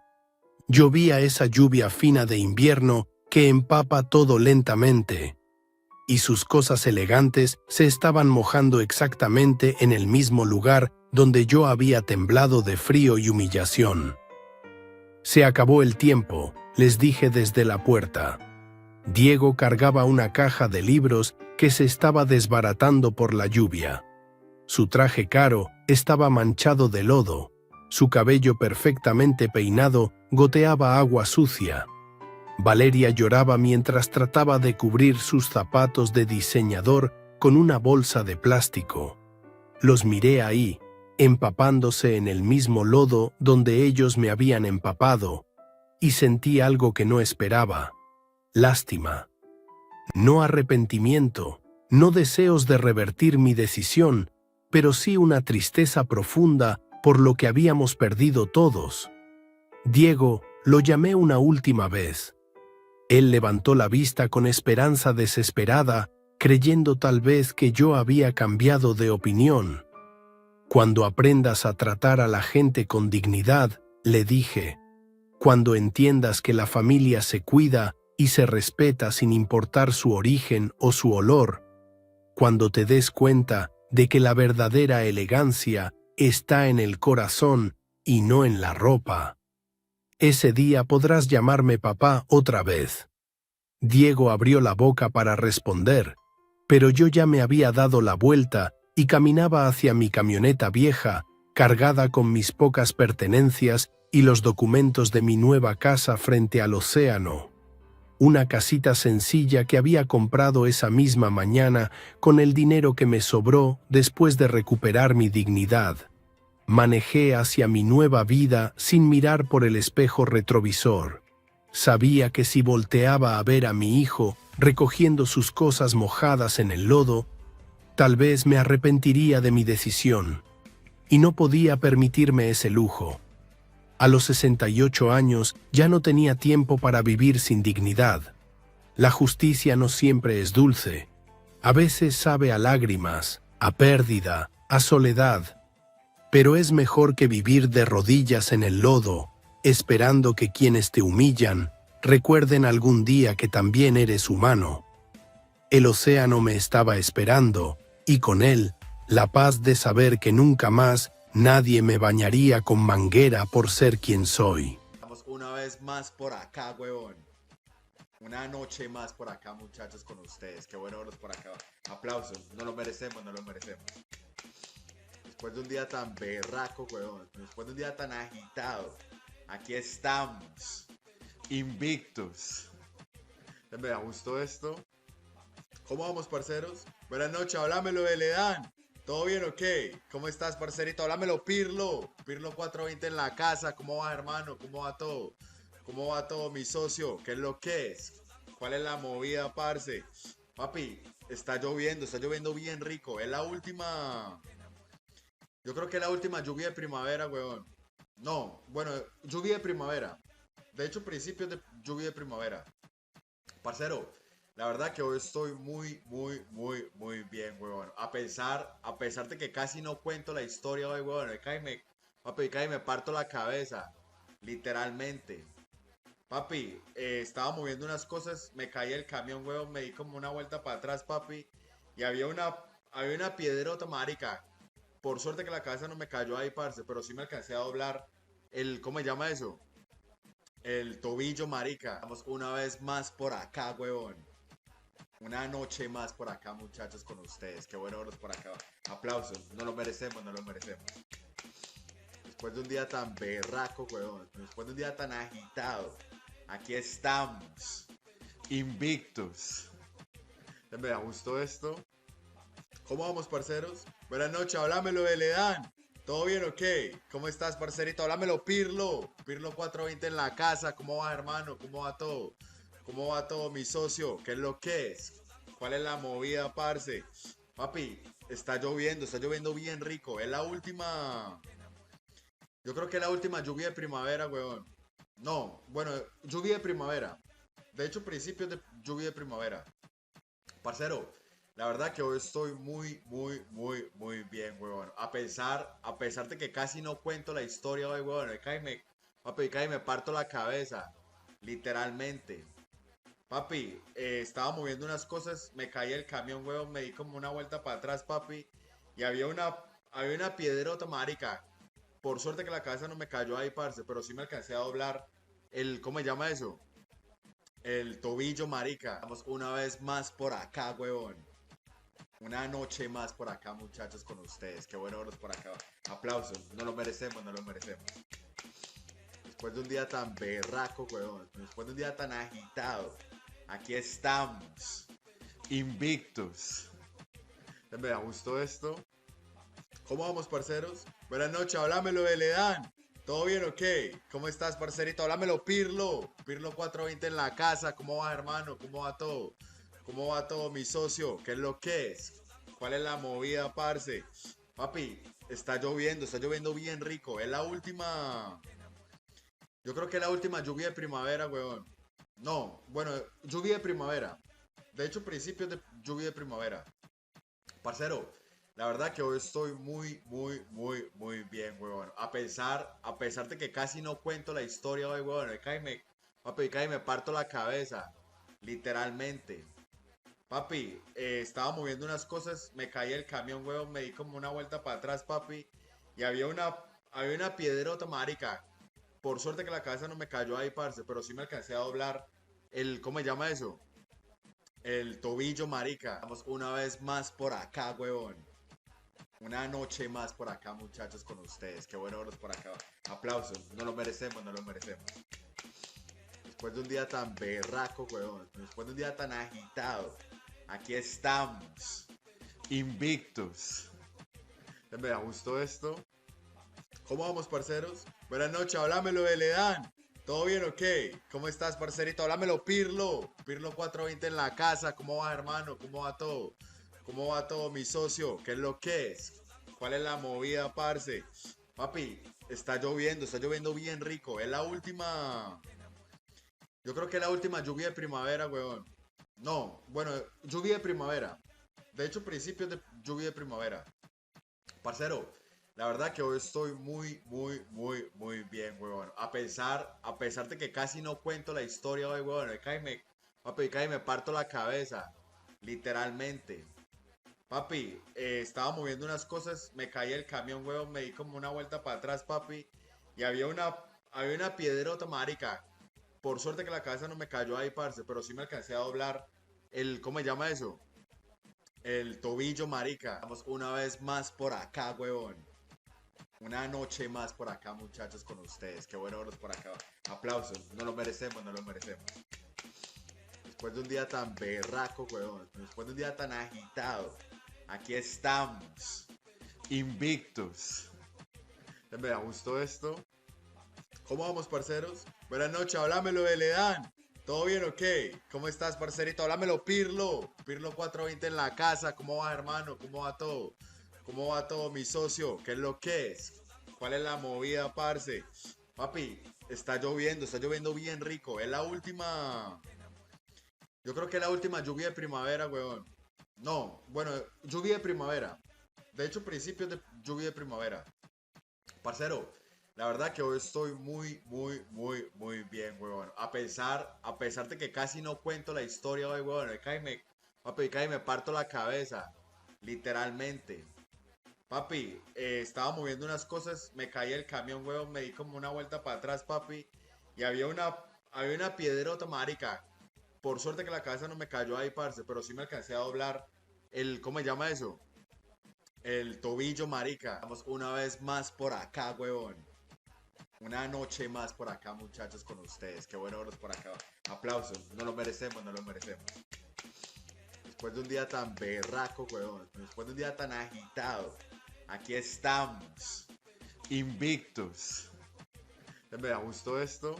Llovía esa lluvia fina de invierno que empapa todo lentamente, y sus cosas elegantes se estaban mojando exactamente en el mismo lugar donde yo había temblado de frío y humillación. Se acabó el tiempo, les dije desde la puerta. Diego cargaba una caja de libros que se estaba desbaratando por la lluvia. Su traje caro estaba manchado de lodo. Su cabello perfectamente peinado goteaba agua sucia. Valeria lloraba mientras trataba de cubrir sus zapatos de diseñador con una bolsa de plástico. Los miré ahí, empapándose en el mismo lodo donde ellos me habían empapado, y sentí algo que no esperaba: lástima. No arrepentimiento, no deseos de revertir mi decisión, pero sí una tristeza profunda por lo que habíamos perdido todos. Diego, lo llamé una última vez. Él levantó la vista con esperanza desesperada, creyendo tal vez que yo había cambiado de opinión. Cuando aprendas a tratar a la gente con dignidad, le dije, cuando entiendas que la familia se cuida y se respeta sin importar su origen o su olor, cuando te des cuenta de que la verdadera elegancia está en el corazón y no en la ropa, ese día podrás llamarme papá otra vez. Diego abrió la boca para responder, pero yo ya me había dado la vuelta y caminaba hacia mi camioneta vieja, cargada con mis pocas pertenencias y los documentos de mi nueva casa frente al océano. Una casita sencilla que había comprado esa misma mañana con el dinero que me sobró después de recuperar mi dignidad. Manejé hacia mi nueva vida sin mirar por el espejo retrovisor. Sabía que si volteaba a ver a mi hijo recogiendo sus cosas mojadas en el lodo, tal vez me arrepentiría de mi decisión, y no podía permitirme ese lujo. A los 68 años ya no tenía tiempo para vivir sin dignidad. La justicia no siempre es dulce. A veces sabe a lágrimas, a pérdida, a soledad. Pero es mejor que vivir de rodillas en el lodo, esperando que quienes te humillan recuerden algún día que también eres humano. El océano me estaba esperando, y con él, la paz de saber que nunca más nadie me bañaría con manguera por ser quien soy. Estamos una vez más por acá, huevón. Una noche más por acá, muchachos, con ustedes. Qué bueno verlos por acá. Aplausos. No lo merecemos, no lo merecemos. Después de un día tan berraco, huevón. Después de un día tan agitado. Aquí estamos. Invictos. Me gustó esto. ¿Cómo vamos, parceros? Buenas noches, háblamelo de Ledan. ¿Todo bien o qué? ¿Cómo estás, parcerito? Háblamelo, Pirlo. Pirlo 420 en la casa. ¿Cómo va, hermano? ¿Cómo va todo? ¿Cómo va todo, mi socio? ¿Qué es lo que es? ¿Cuál es la movida, parce? Papi, está lloviendo bien rico. Es la última... Yo creo que es la última lluvia de primavera, weón. No, bueno, lluvia de primavera. De hecho, principios de lluvia de primavera. Parcero, la verdad que hoy estoy muy bien, huevón. A pesar de que casi no cuento la historia hoy, huevón. Papi, casi me parto la cabeza. Literalmente. Papi, estaba moviendo unas cosas, me caí el camión, huevón, me di como una vuelta para atrás, papi. Y había una piedrota, marica. Por suerte que la cabeza no me cayó ahí, parce, pero sí me alcancé a doblar ¿cómo se llama eso? El tobillo, marica. Vamos una vez más por acá, huevón. Una noche más por acá, muchachos, con ustedes. Qué bueno verlos por acá. Aplausos. No lo merecemos, no lo merecemos. Después de un día tan berraco, huevón. Después de un día tan agitado. Aquí estamos. Invictus. Me gustó esto. ¿Cómo vamos, parceros? Buenas noches, háblamelo de Ledán. ¿Todo bien o qué? ¿Cómo estás, parcerito? Háblamelo, Pirlo. Pirlo 420 en la casa. ¿Cómo va, hermano? ¿Cómo va todo? ¿Cómo va todo, mi socio? ¿Qué es lo que es? ¿Cuál es la movida, parce? Papi, está lloviendo bien rico. Es la última. Yo creo que es la última lluvia de primavera, weón. No, bueno, lluvia de primavera. De hecho, principios de lluvia de primavera. Parcero, la verdad que hoy estoy muy bien, weón. A pesar de que casi no cuento la historia hoy, weón. Papi, casi me parto la cabeza. Literalmente. Papi, estaba moviendo unas cosas, me caí el camión, weón, me di como una vuelta para atrás, papi. Y había una piedrota, marica. Por suerte que la cabeza no me cayó ahí, parce, pero sí me alcancé a doblar ¿cómo se llama eso? El tobillo, marica. Vamos una vez más por acá, huevón. Una noche más por acá, muchachos, con ustedes. Qué bueno verlos por acá. Aplausos. No lo merecemos, no lo merecemos. Después de un día tan berraco, huevón. Después de un día tan agitado. Aquí estamos. Invictus. Me gustó esto. ¿Cómo vamos, parceros? Buenas noches, háblamelo de Ledán. ¿Todo bien o qué? ¿Cómo estás, parcerito? Háblamelo, Pirlo. Pirlo 420 en la casa. ¿Cómo va, hermano? ¿Cómo va todo? ¿Cómo va todo, mi socio? ¿Qué es lo que es? ¿Cuál es la movida, parce? Papi, está lloviendo bien rico. Es la última. Yo creo que es la última lluvia de primavera, weón. No, bueno, lluvia de primavera. De hecho, principios de lluvia de primavera. Parcero, la verdad que hoy estoy muy bien, huevón. A pesar de que casi no cuento la historia hoy, huevón. Papi, casi me parto la cabeza. Literalmente. Papi, estaba moviendo unas cosas, me caí el camión, huevón, me di como una vuelta para atrás, papi. Y había una piedrota, marica. Por suerte que la cabeza no me cayó ahí, parce, pero sí me alcancé a doblar ¿cómo se llama eso? El tobillo, marica. Vamos una vez más por acá, huevón. Una noche más por acá, muchachos, con ustedes. Qué bueno verlos por acá. Aplausos. No lo merecemos, no lo merecemos. Después de un día tan berraco, huevón. Después de un día tan agitado. Aquí estamos. Invictus. Me gustó esto. ¿Cómo vamos, parceros? Buenas noches, háblamelo de Ledán. ¿Todo bien o qué? ¿Cómo estás, parcerito? Háblamelo, Pirlo. Pirlo 420 en la casa. ¿Cómo va, hermano? ¿Cómo va todo? ¿Cómo va todo, mi socio? ¿Qué es lo que es? ¿Cuál es la movida, parce? Papi, está lloviendo bien rico. Es la última. Yo creo que es la última lluvia de primavera, weón. No, bueno, lluvia de primavera. De hecho, principios de lluvia de primavera. Parcero, la verdad que hoy estoy muy bien, weón. A pesar de que casi no cuento la historia hoy, weón. Papi, casi me parto la cabeza. Literalmente. Papi, estaba moviendo unas cosas, me caí el camión, huevón, me di como una vuelta para atrás, papi. Y había una piedrota, marica. Por suerte que la cabeza no me cayó ahí, parce, pero sí me alcancé a doblar ¿cómo se llama eso? El tobillo, marica. Vamos una vez más por acá, huevón. Una noche más por acá, muchachos, con ustedes. Qué bueno verlos por acá. Aplausos. No lo merecemos, no lo merecemos. Después de un día tan berraco, huevón. Después de un día tan agitado. Aquí estamos. Invictus. Me gustó esto. ¿Cómo vamos, parceros? Buenas noches, háblamelo de Ledán. ¿Todo bien o qué? ¿Cómo estás, parcerito? Háblamelo, Pirlo. Pirlo 420 en la casa. ¿Cómo va, hermano? ¿Cómo va todo? ¿Cómo va todo, mi socio? ¿Qué es lo que es? ¿Cuál es la movida, parce? Papi, está lloviendo bien rico. Es la última. Yo creo que la última lluvia de primavera, weón. No, bueno, lluvia de primavera. De hecho, principios de lluvia de primavera. Parcero, la verdad que hoy estoy muy bien, weón. A pesar de que casi no cuento la historia hoy, weón. Papi, casi me parto la cabeza. Literalmente. Papi, estaba moviendo unas cosas, me caí el camión, weón, me di como una vuelta para atrás, papi. Y había una piedrota, marica. Por suerte que la cabeza no me cayó ahí, parce, pero sí me alcancé a doblar ¿cómo se llama eso? El tobillo, marica. Vamos una vez más por acá, weón. Una noche más por acá, muchachos, con ustedes. Qué bueno verlos por acá. Aplausos. No lo merecemos, no lo merecemos. Después de un día tan berraco, weón. Después de un día tan agitado. Aquí estamos. Invictos. Me gustó esto.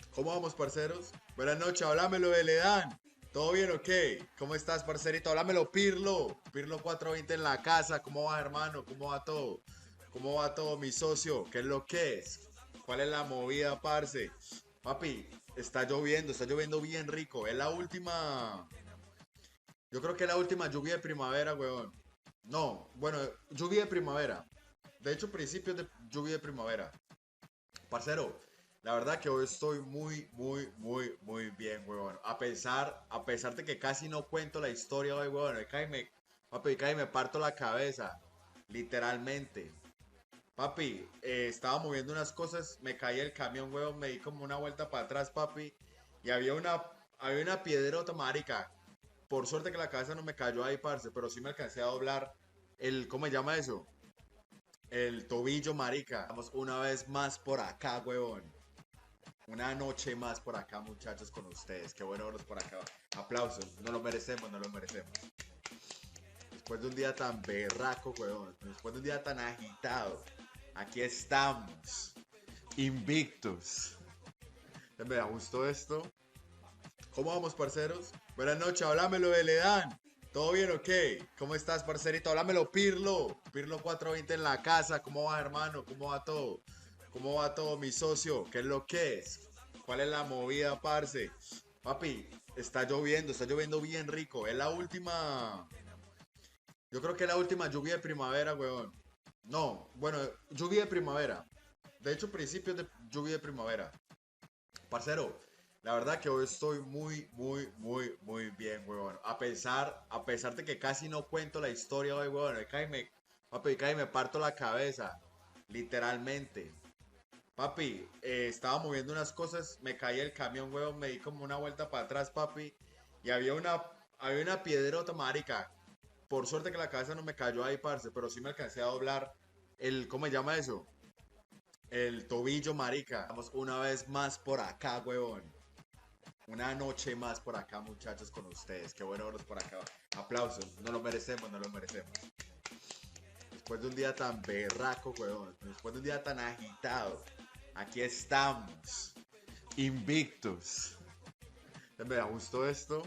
¿Cómo vamos, parceros? Buenas noches, háblamelo de Ledán. ¿Todo bien o qué? ¿Cómo estás, parcerito? Háblamelo, Pirlo. Pirlo 420 en la casa. ¿Cómo va, hermano? ¿Cómo va todo? ¿Cómo va todo, mi socio? ¿Qué es lo que es? ¿Cuál es la movida, parce? Papi, está lloviendo bien rico. Es la última. Yo creo que es la última lluvia de primavera, weón. No, bueno, lluvia de primavera. De hecho, principios de lluvia de primavera. Parcero, la verdad que hoy estoy muy bien, weón. A pesar de que casi no cuento la historia hoy, weón. Papi, casi me parto la cabeza. Literalmente. Papi, estaba moviendo unas cosas, me caí el camión, weón, me di como una vuelta para atrás, papi. Y había una piedrota, marica. Por suerte que la cabeza no me cayó ahí, parce, pero sí me alcancé a doblar ¿cómo se llama eso? El tobillo, marica. Vamos una vez más por acá, weón. Una noche más por acá, muchachos, con ustedes. Qué bueno verlos por acá. Aplausos. No lo merecemos, no lo merecemos. Después de un día tan berraco, weón. Después de un día tan agitado. Aquí estamos. Invictos. Me gustó esto. ¿Cómo vamos, parceros? Buenas noches, háblamelo de Ledán. ¿Todo bien o qué? ¿Cómo estás, parcerito? Háblamelo, Pirlo. Pirlo 420 en la casa. ¿Cómo va, hermano? ¿Cómo va todo? ¿Cómo va todo, mi socio? ¿Qué es lo que es? ¿Cuál es la movida, parce? Papi, está lloviendo bien rico. Es la última. Yo creo que es la última lluvia de primavera, weón. No, bueno, lluvia de primavera. De hecho, principios de lluvia de primavera. Parcero, la verdad que hoy estoy muy bien, weón. A pesar de que casi no cuento la historia hoy, weón. Papi, casi me parto la cabeza. Literalmente. Papi, estaba moviendo unas cosas, me caí el camión, weón, me di como una vuelta para atrás, papi. Y había una piedrota, marica. Por suerte que la cabeza no me cayó ahí, parce, pero sí me alcancé a doblar ¿cómo se llama eso? El tobillo, marica. Vamos una vez más por acá, weón. Una noche más por acá, muchachos, con ustedes. Qué bueno verlos por acá. Aplausos. No lo merecemos, no lo merecemos. Después de un día tan berraco, weón. Después de un día tan agitado. Aquí estamos. Invictos. Me gustó esto.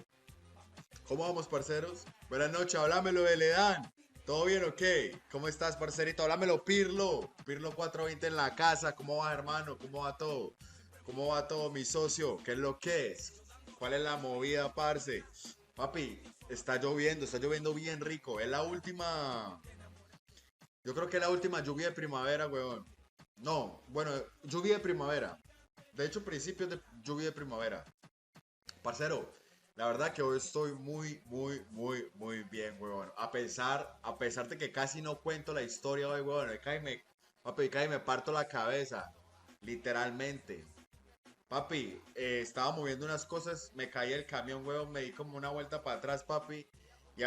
¿Cómo vamos, parceros? Buenas noches, háblamelo de Ledán. ¿Todo bien o qué? ¿Cómo estás, parcerito? Háblamelo, Pirlo. Pirlo 420 en la casa. ¿Cómo va, hermano? ¿Cómo va todo? ¿Cómo va todo, mi socio? ¿Qué es lo que es? ¿Cuál es la movida, parce? Papi, está lloviendo bien rico. Es la última. Yo creo que es la última lluvia de primavera, weón. No, bueno, lluvia de primavera. De hecho, principios de lluvia de primavera. Parcero, la verdad que hoy estoy muy bien, weón. A pesar de que casi no cuento la historia hoy, weón. Papi, casi me parto la cabeza. Literalmente. Papi, estaba moviendo unas cosas, me caí el camión, weón, me di como una vuelta para atrás, papi.